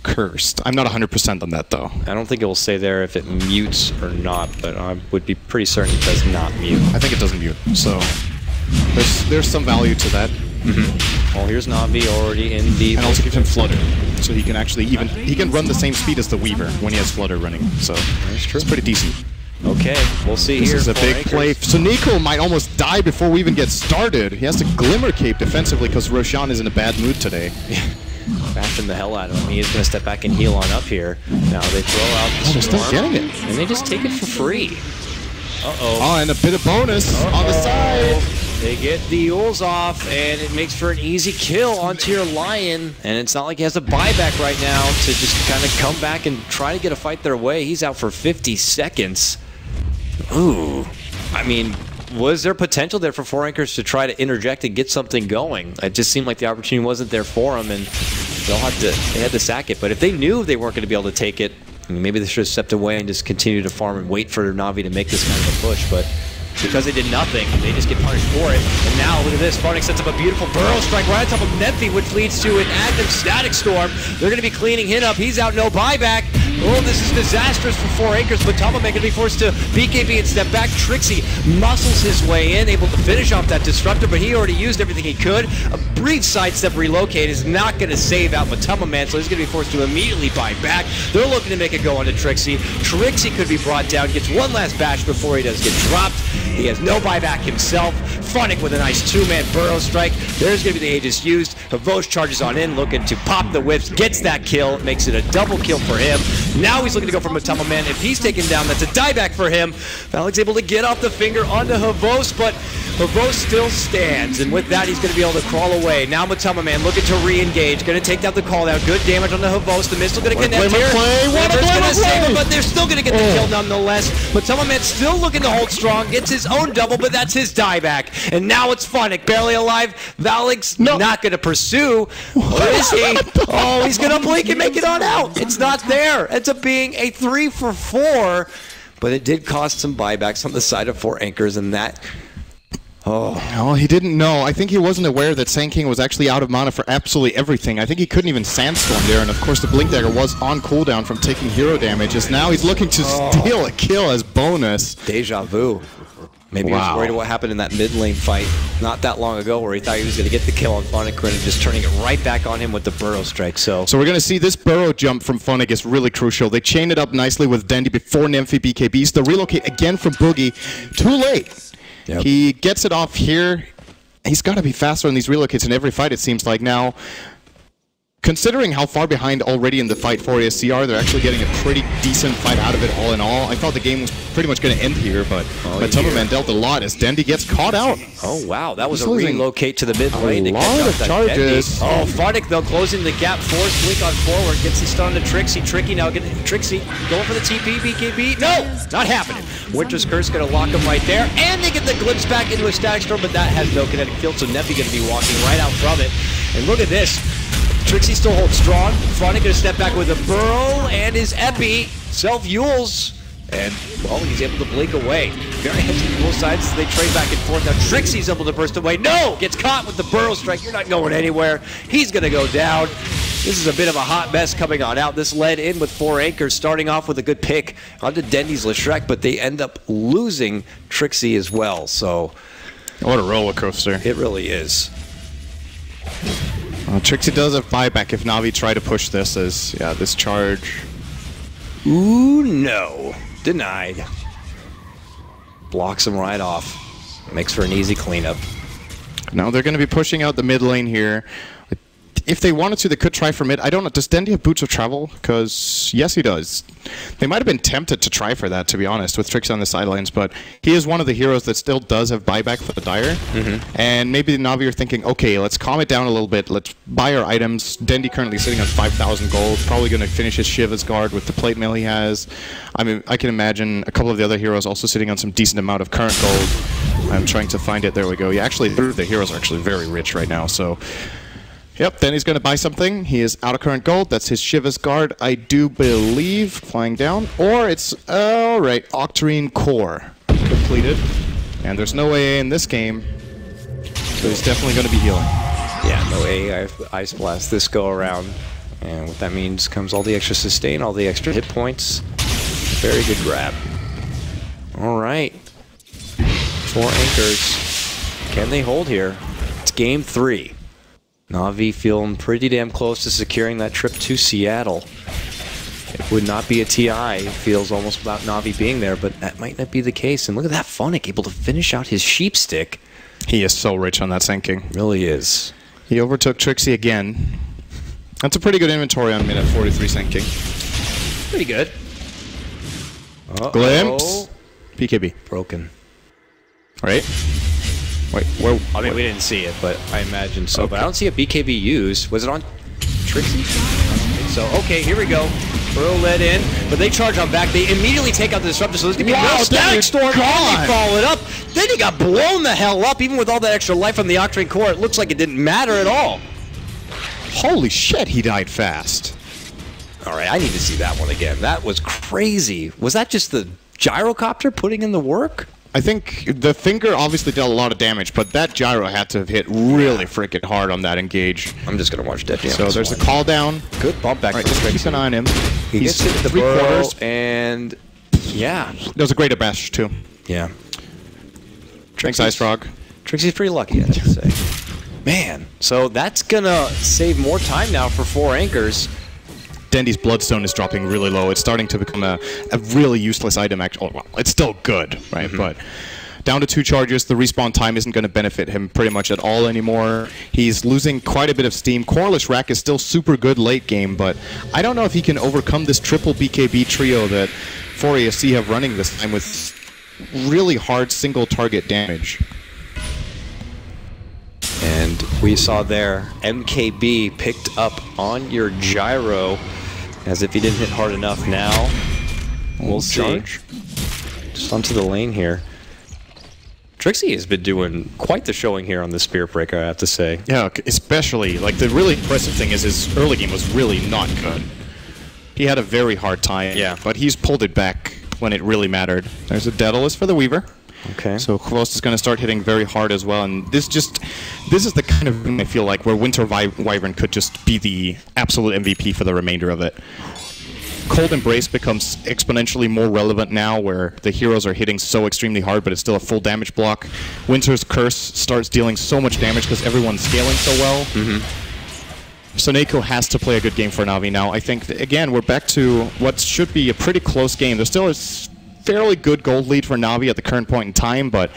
Speaker 2: cursed. I'm not 100% on that, though.
Speaker 4: I don't think it will say there if it mutes or not, but I would be pretty certain it does not mute.
Speaker 2: I think it doesn't mute, so there's some value to that.
Speaker 4: Well, here's Navi already in the...
Speaker 2: And also gives him Flutter, so he can actually he can run the same speed as the Weaver when he has Flutter running, so
Speaker 4: that's true.
Speaker 2: It's pretty decent.
Speaker 4: Okay, we'll see
Speaker 2: This
Speaker 4: here.
Speaker 2: is a big play. So Nico might almost die before we even get started. He has to Glimmer Cape defensively because Roshan is in a bad mood today.
Speaker 4: Bashing the hell out of him. He is going to step back and heal on up here. Now they throw out the
Speaker 2: they're still
Speaker 4: Storm,
Speaker 2: getting it.
Speaker 4: and they just take it for free.
Speaker 2: Oh, and a bit of bonus on the side.
Speaker 5: They get the Yules off, and it makes for an easy kill onto your Lion.
Speaker 4: And it's not like he has a buyback right now to just kind of come back and try to get a fight their way. He's out for 50 seconds. Ooh. I mean, was there potential there for 4Anchors to try to interject and get something going? It just seemed like the opportunity wasn't there for them, and they had to sack it. But if they knew they weren't going to be able to take it, maybe they should have stepped away and just continued to farm and wait for Navi to make this kind of a push. But
Speaker 5: because they did nothing, they just get punished for it. And now, look at this. Farnik sets up a beautiful burrow strike right on top of NAVI, which leads to an active static storm. They're going to be cleaning him up. He's out, no buyback. Oh, this is disastrous for 4Anchors, but Tomoman going to be forced to BKB and step back. Trixie muscles his way in, able to finish off that Disruptor, but he already used everything he could. A brief sidestep relocate is not going to save out Matama, so he's going to be forced to immediately buy back. They're looking to make it go onto Trixie. Trixie could be brought down, gets one last bash before he does get dropped. He has no buyback himself. Funnick with a nice two-man burrow strike. There's going to be the Aegis used. Havosh charges on in, looking to pop the whips, gets that kill, makes it a double kill for him. Now he's looking to go for Matama Man. If he's taken down, that's a dieback for him. Valik's able to get off the finger onto Havosh, but Havosh still stands, and with that, he's going to be able to crawl away. Now Matama Man looking to re-engage, going to take down the call down. Good damage on the Havosh. The missile going to connect here. Glimmer's going to save him, but they're still going to get the kill nonetheless. Matama Man still looking to hold strong, gets his own double, but that's his dieback. And now it's Funnick, barely alive. Valik's not going to pursue. Where is he? Oh, he's going to blink and make it on out. It's not there. Ends up being a 3 for 4, but it did cost some buybacks on the side of 4Anchors, and that...
Speaker 2: Oh, he didn't know. I think he wasn't aware that Sand King was actually out of mana for absolutely everything. I think he couldn't even Sandstorm there, and of course the Blink Dagger was on cooldown from taking hero damage, as now he's looking to steal a kill as bonus.
Speaker 4: Deja vu. Maybe he was worried what happened in that mid lane fight not that long ago where he thought he was going to get the kill on Funnick and just turning it right back on him with the burrow strike. So
Speaker 2: we're going to see this burrow jump from Funnick is really crucial. They chain it up nicely with Dandy before Nymphy BKBs. The relocate again from Boogie. Too late. Yep. He gets it off here. He's got to be faster in these relocates in every fight, it seems like. Now, considering how far behind already in the fight for ASCR, they're actually getting a pretty decent fight out of it all in all. I thought the game was pretty much going to end here, but Tumberman dealt a lot as Dandy gets caught out.
Speaker 4: Oh, wow. That was a relocate to the mid lane.
Speaker 2: A lot of charges.
Speaker 5: Oh, Funnick, though, closing the gap. Force Blink on forward. Gets the stun to Trixie. Trixie now getting Trixie going for the TP, BKB. No, not happening. Winter's Curse going to lock him right there. And they get the glimpse back into a static storm, but that has no kinetic field, so NAVI going to be walking right out from it. And look at this. Trixie still holds strong. Funnick going to step back with a burrow and his epi. Self-Yules. And, well, he's able to blink away. Very heavy on both sides as they trade back and forth. Now Trixie's able to burst away. No! Gets caught with the burrow strike. You're not going anywhere. He's going to go down. This is a bit of a hot mess coming on out. This led in with 4Anchors, starting off with a good pick onto Dendy's Leshreck, but they end up losing Trixie as well. So,
Speaker 2: what a roller coaster.
Speaker 4: It really is.
Speaker 2: Trixie does have buyback if Navi try to push this as, this charge.
Speaker 4: Ooh, no. Denied. Blocks him right off. Makes for an easy cleanup.
Speaker 2: Now they're going to be pushing out the mid lane here. if they wanted to, they could try for mid. I don't know. Does Dendi have Boots of Travel? Because, yes, he does. They might have been tempted to try for that, to be honest, with Trixie on the sidelines, but he is one of the heroes that still does have buyback for the Dire. And maybe the Navi are thinking, okay, let's calm it down a little bit. Let's buy our items. Dendi currently sitting on 5,000 gold. Probably going to finish his Shiva's Guard with the plate mail he has. I mean, I can imagine a couple of the other heroes also sitting on some decent amount of current gold. I'm trying to find it. There we go. Yeah, actually, the heroes are actually very rich right now, so... Yep, then he's going to buy something. He is out of current gold. That's his Shiva's Guard, I do believe, flying down. Or it's, all right, Octarine Core completed. And there's no AA in this game, so he's definitely going to be healing.
Speaker 4: Yeah, no AA Ice Blast this go around. And what that means comes all the extra sustain, all the extra hit points. Very good grab. All right. 4 anchors. Can they hold here? It's game 3. Navi feeling pretty damn close to securing that trip to Seattle. It would not be a TI. It feels almost about Navi being there, but that might not be the case. And look at that Funnick able to finish out his sheep stick.
Speaker 2: He is so rich on that sinking.
Speaker 4: Really is.
Speaker 2: He overtook Trixie again. That's a pretty good inventory on mid at 43 sinking.
Speaker 4: Pretty good.
Speaker 2: Glimpse. PKB.
Speaker 4: Broken.
Speaker 2: Right? Wait, where?
Speaker 4: I mean, we didn't see it, but I imagine so. Okay. But I don't see a BKB used. Was it on Trixie?
Speaker 5: So, okay, here we go. Burrow led in, but they charge on back. They immediately take out the disruptor, so there's going to be a real static storm. And they follow it up. Then he got blown the hell up, even with all that extra life from the Octarine Core. It looks like it didn't matter at all.
Speaker 2: Holy shit, he died fast.
Speaker 4: All right, I need to see that one again. That was crazy. Was that just the gyrocopter putting in the work?
Speaker 2: I think the finger obviously dealt a lot of damage, but that gyro had to have hit really freaking hard on that engage.
Speaker 4: I'm just going to watch Dead.
Speaker 2: So there's a call down.
Speaker 4: Good bump back.
Speaker 2: Right, just keep an eye on him.
Speaker 4: He gets hit the 3/4, and yeah.
Speaker 2: That was a great bash, too.
Speaker 4: Yeah.
Speaker 2: Thanks, Ice Frog.
Speaker 4: Trixie's pretty lucky, I have to say. Man, so that's going to save more time now for 4 anchors.
Speaker 2: Dendi's Bloodstone is dropping really low. It's starting to become a really useless item. Actually, well, it's still good, right? But down to 2 charges, the respawn time isn't going to benefit him pretty much at all anymore. He's losing quite a bit of steam. Corelish Rack is still super good late game, but I don't know if he can overcome this triple BKB trio that 4ASC have running this time with really hard single target damage.
Speaker 4: And we saw there, MKB picked up on your gyro, as if he didn't hit hard enough now. We'll see. Just onto the lane here. Trixie has been doing quite the showing here on the Spear Breaker, I have to say.
Speaker 2: Yeah, especially, like, the really impressive thing is his early game was really not good. He had a very hard time, but he's pulled it back when it really mattered. There's a Daedalus for the Weaver.
Speaker 4: Okay.
Speaker 2: So Kvothe is going to start hitting very hard as well, and this is the kind of thing I feel like where Winter Wyvern could just be the absolute MVP for the remainder of it. Cold Embrace becomes exponentially more relevant now, where the heroes are hitting so extremely hard, but it's still a full damage block. Winter's Curse starts dealing so much damage because everyone's scaling so well. So Neko has to play a good game for Navi now. I think, again, we're back to what should be a pretty close game. There still is fairly good gold lead for Navi at the current point in time, but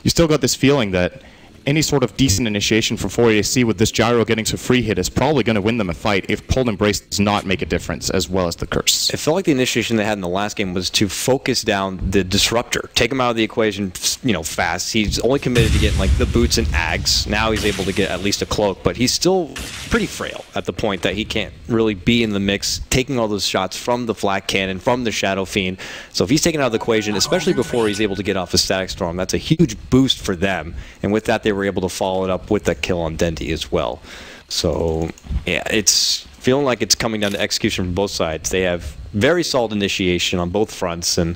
Speaker 2: you still got this feeling that any sort of decent initiation for 4ASC with this gyro getting to free hit is probably going to win them a fight if Cold Embrace does not make a difference, as well as the Curse.
Speaker 4: It felt like the initiation they had in the last game was to focus down the Disruptor, take him out of the equation, you know, fast. He's only committed to getting like the boots and ags. Now he's able to get at least a cloak, but he's still pretty frail at the point that he can't really be in the mix, taking all those shots from the Flak Cannon, from the Shadow Fiend. So if he's taken out of the equation, especially before he's able to get off a Static Storm, that's a huge boost for them. And with that, they were able to follow it up with that kill on Dendi as well. So yeah, it's feeling like it's coming down to execution from both sides. They have very solid initiation on both fronts, and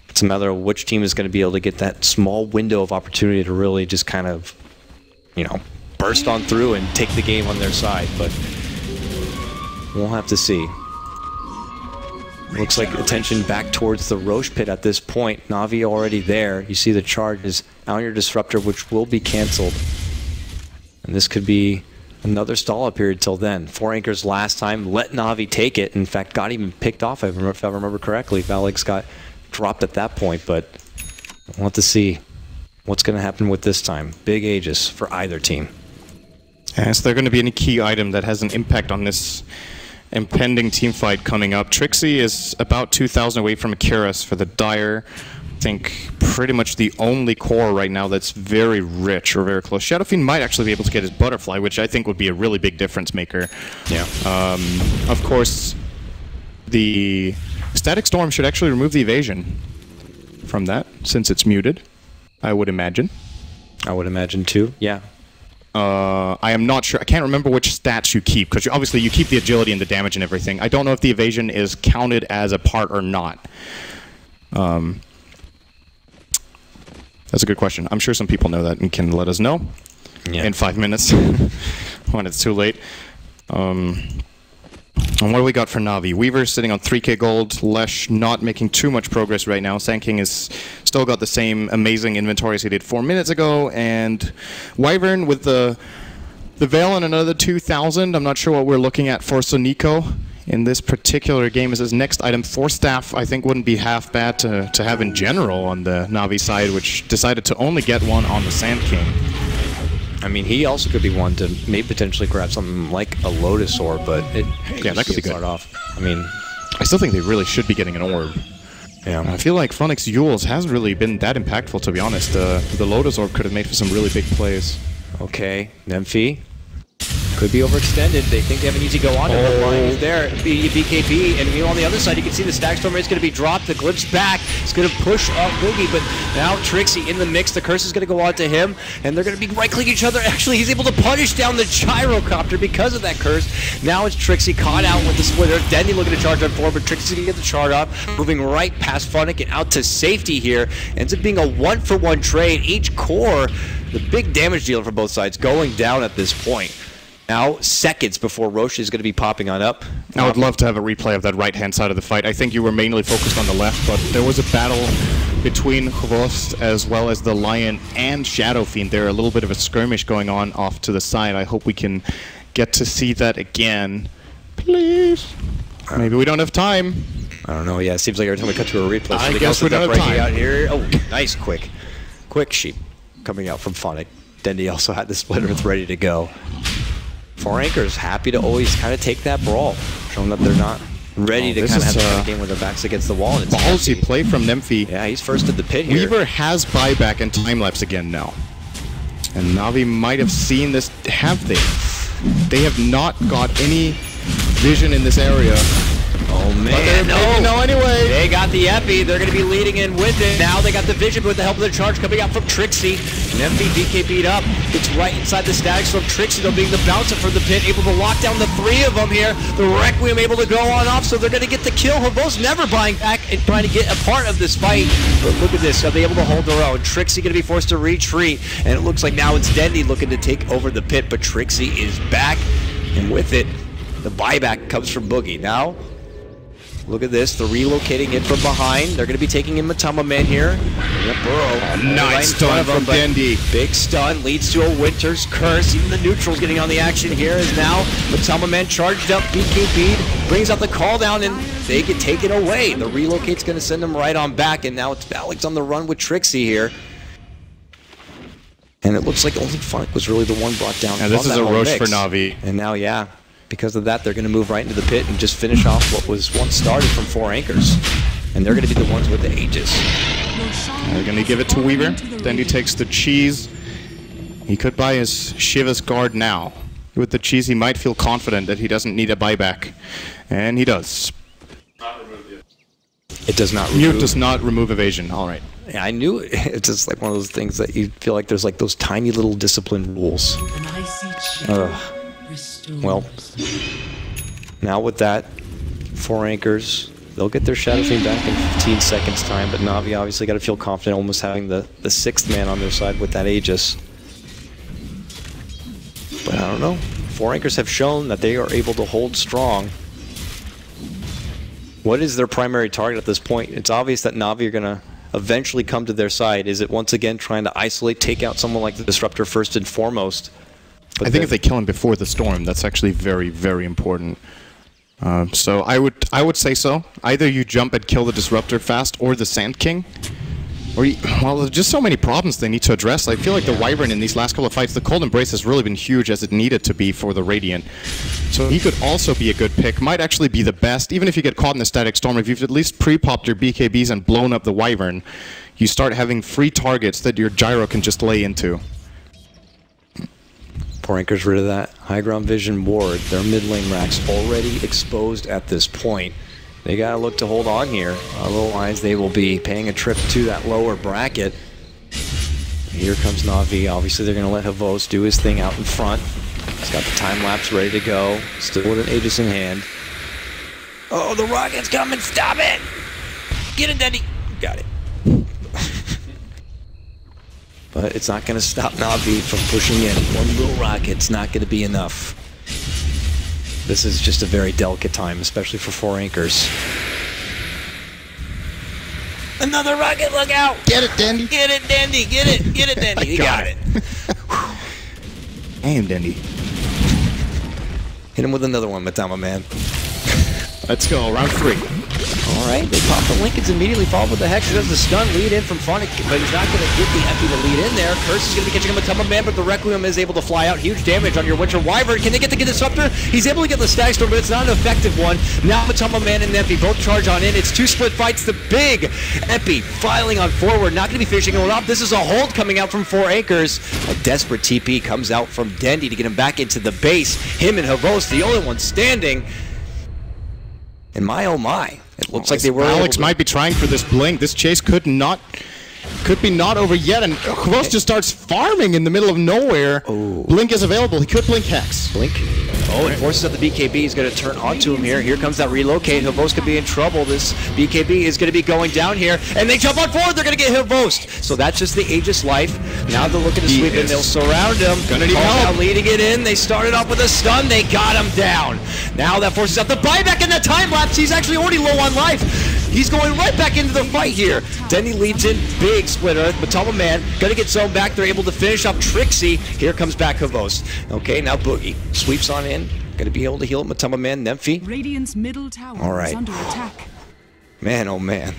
Speaker 4: it's a matter of which team is going to be able to get that small window of opportunity to really just kind of, you know, burst on through and take the game on their side. But we'll have to see. Looks like attention back towards the Roche pit at this point. Navi already there. You see the charge is on your Disruptor, which will be canceled. And this could be another stall-up period till then. 4 anchors last time, let Navi take it. In fact, got even picked off, if I remember correctly. Valix got dropped at that point, but we'll have to see what's going to happen with this time. Big Aegis for either team.
Speaker 2: Is there going to be any key item that has an impact on this impending team fight coming up? Trixie is about 2,000 away from Akiras for the Dire. I think pretty much the only core right now that's very rich or very close. Shadowfiend might actually be able to get his Butterfly, which I think would be a really big difference maker.
Speaker 4: Yeah.
Speaker 2: Of course, the Static Storm should actually remove the evasion from that, since it's muted, I would imagine.
Speaker 4: I would imagine too, yeah.
Speaker 2: I am not sure. I can't remember which stats you keep, because obviously you keep the agility and the damage and everything. I don't know if the evasion is counted as a part or not. That's a good question. I'm sure some people know that and can let us know in 5 minutes when it's too late. And what do we got for Navi? Weaver sitting on 3k gold. Lesh not making too much progress right now. Sand King is still got the same amazing inventory as he did 4 minutes ago. And Wyvern with the Veil and another 2,000. I'm not sure what we're looking at for Soniko in this particular game as his next item. Force Staff, I think, wouldn't be half bad to have in general on the Navi side, which decided to only get one on the Sand King.
Speaker 4: I mean, he also could be one to maybe potentially grab something like a Lotus Orb, but
Speaker 2: yeah, that could be good.
Speaker 4: Start off. I mean,
Speaker 2: I still think they really should be getting an orb.
Speaker 4: Yeah.
Speaker 2: I feel like Funix Yules hasn't really been that impactful, to be honest. The Lotus Orb could have made for some really big plays.
Speaker 4: Okay, Nymphy could be overextended. They think they have an easy go on. The line is there. BKB, and on the other side, you can see the Static Storm is going to be dropped. The Glimpse back. It's going to push off Boogie, but now Trixie in the mix. The curse is going to go on to him, and they're going to be right-clicking each other. Actually, he's able to punish down the Gyrocopter because of that curse. Now it's Trixie caught out with the splitter. Dendy looking to charge on forward, but Trixie's going to get the chart up, moving right past Funnick and out to safety here. Ends up being a 1-for-1 trade. Each core, the big damage dealer for both sides, going down at this point. Now, seconds before Roche is going to be popping on up.
Speaker 2: I would love to have a replay of that right-hand side of the fight. I think you were mainly focused on the left, but there was a battle between Hvost as well as the Lion and Shadowfiend. There, a little bit of a skirmish going on off to the side. I hope we can get to see that again. Please. Maybe we don't have time.
Speaker 4: I don't know. Yeah, it seems like every time we cut to a replay,
Speaker 2: I guess we don't have time.
Speaker 4: Out here. Oh, nice, quick sheep coming out from Funnick. Dendy also had the splitter ready to go. Four Anchors happy to always kind of take that brawl, showing that they're not ready to kind of have the game with their backs against the wall. And it's
Speaker 2: ballsy play from Nymphy.
Speaker 4: Yeah, he's first at the pit here.
Speaker 2: Weaver has buyback and time-lapse again now. And Navi might have seen this. Have they? They have not got any vision in this area.
Speaker 4: Oh man,
Speaker 2: no, anyway.
Speaker 5: They got the Epi. They're going to be leading in with it. Now they got the vision with the help of the charge coming out from Trixie. Nymphy BKB'd up. It's right inside the Static Storm. Trixie, though, being the bouncer from the pit, able to lock down the three of them here. The Requiem able to go on off, so they're going to get the kill. Hvost never buying back and trying to get a part of this fight. But look at this. Are they able to hold their own? Trixie going to be forced to retreat. And it looks like now it's Dendy looking to take over the pit, but Trixie is back. And with it, the buyback comes from Boogie. Now, look at this. They're relocating it from behind. They're going to be taking in Matama Man here. Yep, Burrow.
Speaker 2: Nice stun from Dendy.
Speaker 5: Big stun leads to a Winter's Curse. Even the neutrals getting on the action here is now Matama Man charged up. BKB brings out the call down, and they get taken away. The relocate's going to send them right on back, and now it's Alex on the run with Trixie here. And it looks like only Funnick was really the one brought down.
Speaker 2: Yeah, this is a Roche for Navi.
Speaker 4: And now, yeah, because of that, they're going to move right into the pit and just finish off what was once started from Four Anchors. And they're going to be the ones with the Aegis.
Speaker 2: They're going to give it to Weaver. Then he takes the cheese. He could buy his Shiva's guard now. With the cheese, he might feel confident that he doesn't need a buyback. And he does.
Speaker 4: It does not remove.
Speaker 2: Mute does not remove evasion. All right.
Speaker 4: Yeah, I knew it. It's just like one of those things that you feel like there's like those tiny little disciplined rules. Well, now with that, Four Anchors, they'll get their Shadowfiend back in 15 seconds time, but Navi obviously got to feel confident almost having the sixth man on their side with that Aegis. But I don't know. Four Anchors have shown that they are able to hold strong. What is their primary target at this point? It's obvious that Navi are going to eventually come to their side. Is it once again trying to isolate, take out someone like the Disruptor first and foremost?
Speaker 2: But I think if they kill him before the storm, that's actually very, very important. So I would say so. Either you jump and kill the Disruptor fast or the Sand King. Well, there's just so many problems they need to address. I feel like the Wyvern in these last couple of fights, the Cold Embrace has really been huge as it needed to be for the Radiant. So he could also be a good pick, might actually be the best. Even if you get caught in the Static Storm, if you've at least pre-popped your BKBs and blown up the Wyvern, you start having free targets that your Gyro can just lay into.
Speaker 4: 4Anchor's rid of that high ground vision ward. Their mid lane racks already exposed at this point. They gotta look to hold on here, otherwise they will be paying a trip to that lower bracket. Here comes Navi. Obviously they're gonna let Havos do his thing out in front. He's got the time lapse ready to go, still with an Aegis in hand. Oh, the rocket's coming! Stop it! Get it, Dendy! Got it. But it's not gonna stop Navi from pushing in. One little rocket's not gonna be enough. This is just a very delicate time, especially for 4Anchors. Another rocket, look out!
Speaker 2: Get it, Dendy!
Speaker 4: Get it, Dendy! Get it! Get it, Dendy! You got it!
Speaker 2: Damn, Dendy.
Speaker 4: Hit him with another one, Matama Man.
Speaker 2: Let's go, round 3.
Speaker 4: Alright, they pop the Lincolns immediately, followed with the Hex. Does the stun lead in from Phonic, but he's not going to get the Epi to lead in there. Curse is going to be catching him a Matama Man, but the Requiem is able to fly out. Huge damage on your Winter Wyvern. Can they get the Disruptor? He's able to get the Stag Storm, but it's not an effective one. Now Matama Man and Epi both charge on in. It's 2 split fights. The big Epi filing on forward. Not going to be finishing it off. This is a hold coming out from 4Anchors. A desperate TP comes out from Dendy to get him back into the base. Him and Havos, the only one standing. And my oh my, it looks like they were
Speaker 2: Alex might be trying for this blink. This chase could be not over yet, and Havos just starts farming in the middle of nowhere.
Speaker 4: Oh.
Speaker 2: Blink is available. He could blink Hex.
Speaker 4: Blink. Oh, and forces up the BKB. He's going to turn onto him here. Here comes that relocate. Havos could be in trouble. This BKB is going to be going down here, and they jump on forward. They're going to get Havos. So that's just the Aegis life. Now they're looking to sweep in. They'll surround him.
Speaker 2: Gonna need help.
Speaker 4: Leading it in. They started off with a stun. They got him down. Now that forces up the buyback and the time lapse. He's actually already low on life. He's going right back into the fight here. Denny leads in, big splitter. Matama Man gonna get zoned back. They're able to finish off Trixie. Here comes back Havos. Okay, now Boogie sweeps on in. Gonna be able to heal Matama Man, Nymphy.
Speaker 6: Radiant's middle tower
Speaker 4: All right.
Speaker 6: is under attack.
Speaker 4: Man, oh man.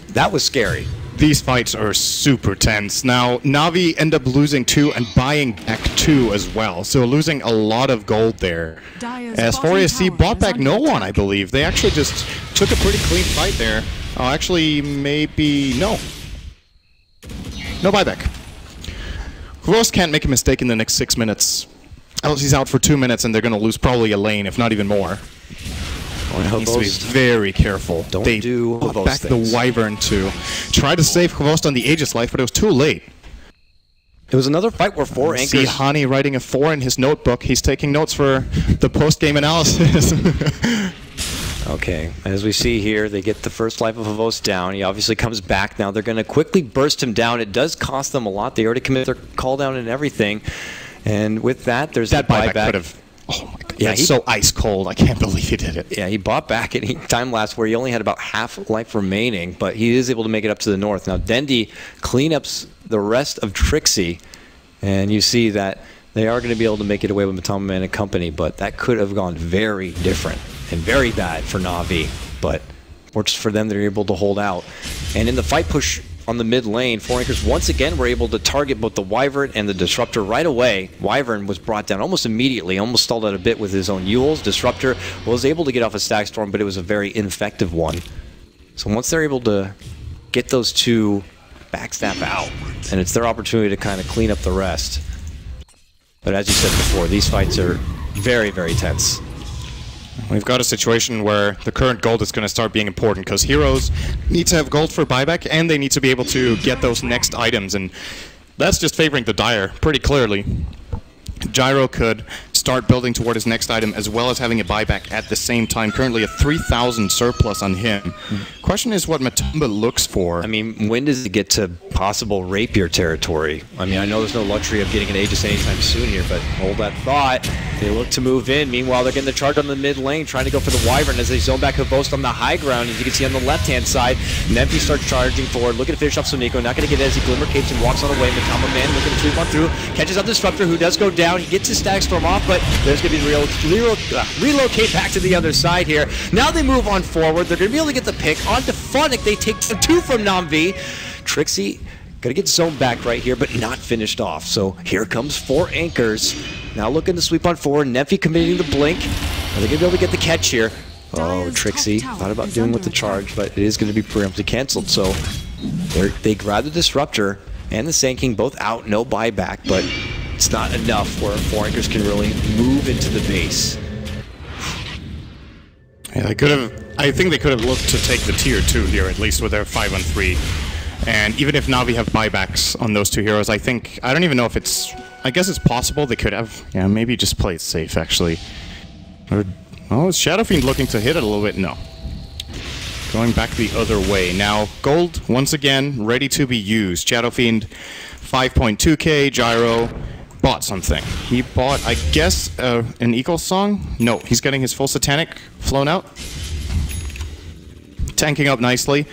Speaker 4: That was scary.
Speaker 2: These fights are super tense. Now, Navi end up losing 2 and buying back 2 as well, so losing a lot of gold there. As 4AC bought back no one, I believe. They actually just took a pretty clean fight there. Oh, actually, maybe... no. No buyback. Havos can't make a mistake in the next 6 minutes. Else he's out for 2 minutes and they're going to lose probably a lane, if not even more. Needs to be very careful. They put back the Wyvern to try to save Havos on the Aegis life, but it was too late.
Speaker 4: It was another fight where 4Anchors...
Speaker 2: See Hani writing a 4 in his notebook. He's taking notes for the post-game analysis.
Speaker 4: Okay, as we see here, they get the first life of Havos down. He obviously comes back now. They're going to quickly burst him down. It does cost them a lot. They already commit their call down and everything. And with that, there's that buyback. Could have... Oh my god, yeah, that's so ice cold. I can't believe he did it. Yeah, he bought back at time lapse where he only had about half life remaining, but he is able to make it up to the north. Now, Dendy cleanups the rest of Trixie, and you see that they are going to be able to make it away with Matama Man and company, but that could have gone very different and very bad for Navi, but works for them. They're able to hold out. And in the fight push on the mid lane, 4Anchors once again were able to target both the Wyvern and the Disruptor right away. Wyvern was brought down almost immediately, almost stalled out a bit with his own Yules. Disruptor was able to get off a Stag Storm, but it was a very ineffective one. So once they're able to get those two backstab out, and it's their opportunity to kind of clean up the rest. But as you said before, these fights are very, very tense.
Speaker 2: We've got a situation where the current gold is going to start being important because heroes need to have gold for buyback and they need to be able to get those next items, and that's just favoring the Dire pretty clearly. Gyro could start building toward his next item as well as having a buyback at the same time. Currently a 3,000 surplus on him. Question is what Matumba looks for.
Speaker 4: I mean, when does it get to possible rapier territory? I mean, I know there's no luxury of getting an Aegis anytime soon here, but hold that thought. They look to move in. Meanwhile, they're getting the charge on the mid lane, trying to go for the Wyvern as they zone back Havos on the high ground. As you can see on the left-hand side, Nymphy starts charging forward, looking to finish off Sonico. Not going to get it as he Glimmer Capes and walks on the way. Matama Man looking to sweep on through, catches up Disruptor, who does go down. He gets his Stag Storm off, but there's going to be relocate back to the other side here. Now they move on forward. They're going to be able to get the pick onto
Speaker 5: Funnick. They take 2 from NAVI. Trixie gonna get zoned back right here, but not finished off. So here comes 4 anchors. Now looking to sweep on 4. NAVI committing the blink. Are they gonna be able to get the catch here? Oh, Trixie thought about doing with the charge, but it is gonna be preemptively canceled. So they grab the Disruptor and the Sand King both out, no buyback, but it's not enough where 4 anchors can really move into the base.
Speaker 2: Yeah, they could have. I think they could have looked to take the tier 2 here, at least with their 5-on-3. And even if NAVI have buybacks on those 2 heroes, I don't even know if it's... I guess it's possible they could have. Yeah, maybe just play it safe, actually. Or, oh, is Shadow Fiend looking to hit it a little bit? No. Going back the other way. Now, gold, once again, ready to be used. Shadow Fiend, 5.2k, Gyro, bought something. He bought, I guess, an Eagle Song? No, he's getting his full Satanic flown out. Tanking up nicely.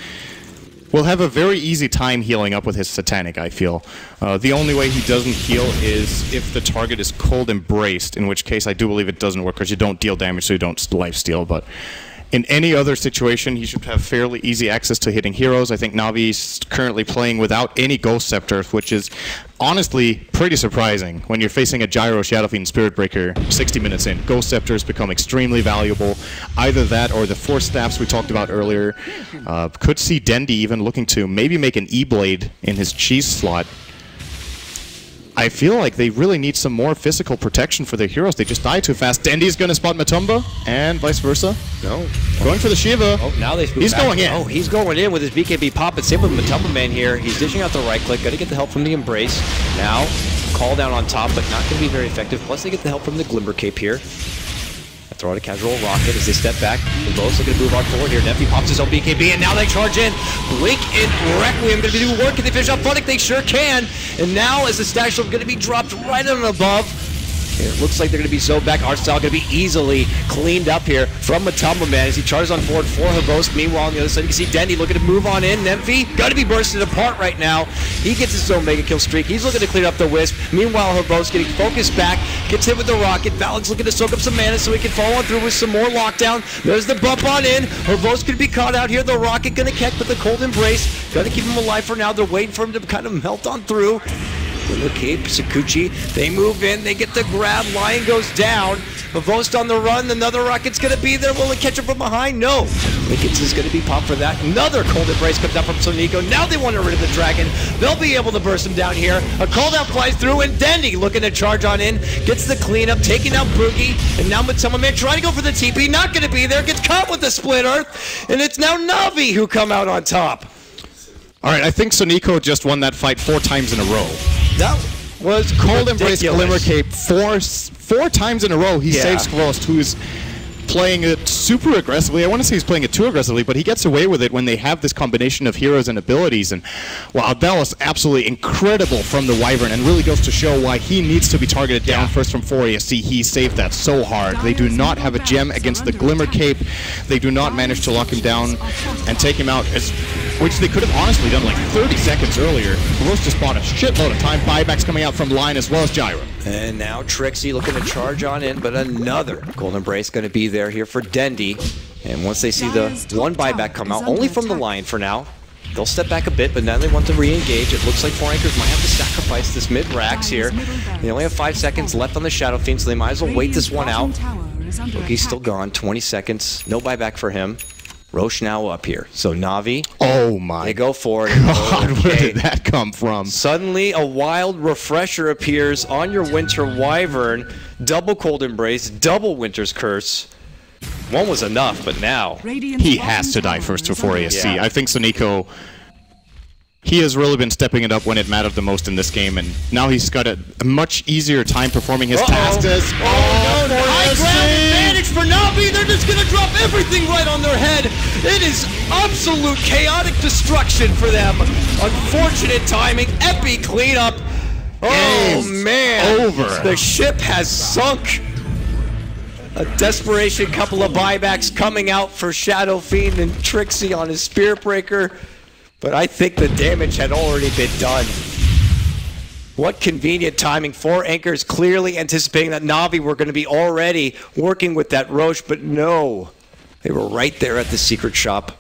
Speaker 2: Will have a very easy time healing up with his Satanic, I feel. The only way he doesn't heal is if the target is cold embraced, in which case I do believe it doesn't work because you don't deal damage, so you don't lifesteal, but in any other situation, he should have fairly easy access to hitting heroes. I think Navi's currently playing without any Ghost Scepter, which is honestly pretty surprising when you're facing a Gyro, Shadow Fiend, Spirit Breaker 60 minutes in. Ghost Scepters become extremely valuable. Either that or the Force Staffs we talked about earlier. Could see Dendi even looking to maybe make an E-Blade in his cheese slot. I feel like they really need some more physical protection for their heroes. They just die too fast. Dendi's going to spot Matumba, and vice versa.
Speaker 5: No.
Speaker 2: Going for the Shiva.
Speaker 5: Oh, now they
Speaker 2: He's going in.
Speaker 5: Oh, he's going in with his BKB pop, but same with Matumba Man here. He's dishing out the right click. Got to get the help from the Embrace. Now, call down on top, but not going to be very effective. Plus, they get the help from the Glimmer Cape here. Throw out a casual rocket as they step back. They're both looking to move on forward here. NAVI pops his own BKB, and now they charge in. Blink and Requiem going to be doing work. Can they finish off Funnick? They sure can. And now, as the stash is going to be dropped right on above, it looks like they're going to be so back. Artstyle going to be easily cleaned up here from Matumba Man as he charges on forward for Havost. Meanwhile, on the other side, you can see Dendi looking to move on in. NAVI got to be bursted apart right now. He gets his own mega kill streak. He's looking to clear up the Wisp. Meanwhile, Havost getting focused back, gets hit with the rocket. Valak's looking to soak up some mana so he can follow on through with some more lockdown. There's the bump on in. Havost could be caught out here. The rocket going to catch with the cold embrace. Got to keep him alive for now. They're waiting for him to kind of melt on through. Glimmer Cape, Sakuchi, they move in, they get the grab, Lion goes down, Havost on the run, another rocket's gonna be there, will it catch him from behind? No. Wickets is gonna be popped for that. Another cold embrace comes out from Sonico. Now they want to rid of the dragon. They'll be able to burst him down here. A call down flies through, and Dendi looking to charge on in, gets the cleanup, taking out Boogie, and now Matumba Man trying to go for the TP, not gonna be there, gets caught with the Split Earth, and it's now NAVI who come out on top.
Speaker 2: Alright, I think Sonico just won that fight 4 times in a row.
Speaker 5: That was
Speaker 2: Cold Embrace,
Speaker 5: ridiculous.
Speaker 2: Glimmer Cape, four times in a row he saves Frost, who's playing it super aggressively. I want to say he's playing it too aggressively, but he gets away with it when they have this combination of heroes and abilities. And wow, that was absolutely incredible from the Wyvern, and really goes to show why he needs to be targeted down first from 4ASC. He saved that so hard. They do not have a gem against the Glimmer Cape. They do not manage to lock him down and take him out, which they could have honestly done like 30 seconds earlier. Rose just bought a shitload of time. Buybacks coming out from Line as well as Gyro.
Speaker 5: And now Trixie looking to charge on in, but another Golden Embrace going to be there here for Dendi. And once they see the one buyback come out, only from the Lion for now, they'll step back a bit, but now they want to re-engage. It looks like 4 anchors might have to sacrifice this mid-Rax here. They only have 5 seconds left on the Shadow Fiend, so they might as well wait this one out. Boogie's still gone, 20 seconds, no buyback for him. Roche now up here. So NAVI.
Speaker 2: Oh my.
Speaker 5: They go for it.
Speaker 2: God, where did that come from?
Speaker 5: Suddenly a wild refresher appears on your Winter Wyvern. Double Cold Embrace, double Winter's Curse. One was enough, but now
Speaker 2: he has to die first before ASC.
Speaker 5: Yeah.
Speaker 2: I think Sonico, he has really been stepping it up when it mattered the most in this game, and now he's got a much easier time performing his tasks as...
Speaker 5: Oh, no, high ground advantage for NAVI. They're just going to drop everything right on their head. It is absolute chaotic destruction for them. Unfortunate timing. Epic cleanup. Oh, man.
Speaker 2: Over.
Speaker 5: The ship has sunk. A desperation couple of buybacks coming out for Shadow Fiend and Trixie on his Spirit Breaker. But I think the damage had already been done. What convenient timing. 4 anchors clearly anticipating that NAVI were going to be already working with that Roche, but no. They were right there at the secret shop,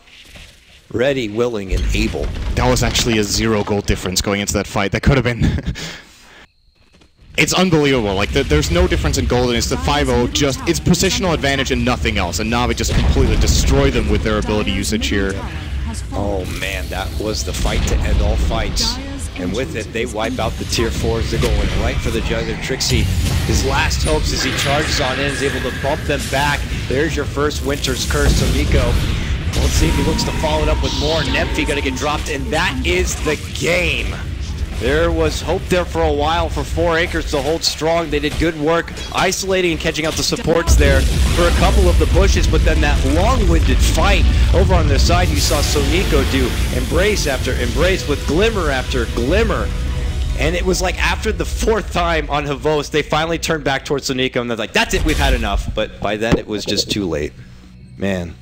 Speaker 4: ready, willing, and able.
Speaker 2: That was actually a 0 gold difference going into that fight. That could have been... It's unbelievable. Like, there's no difference in gold, and it's the 5-0, just... It's positional advantage and nothing else, and Navi just completely destroy them with their ability usage here.
Speaker 4: Oh man, that was the fight to end all fights. And with it, they wipe out the tier 4s. They're going right for the juggler. Trixie, his last hopes as he charges on in, is able to bump them back. There's your first Winter's Curse, so Nico. Let's see if he looks to follow it up with more. NAVI gonna get dropped, and that is the game. There was hope there for a while for 4 Acres to hold strong. They did good work isolating and catching out the supports there for a couple of the pushes, but then that long-winded fight over on their side, you saw Sonico do embrace after embrace with glimmer after glimmer. And it was like after the 4th time on Havos, they finally turned back towards Sonico and they're like, that's it, we've had enough. But by then it was just too late. Man.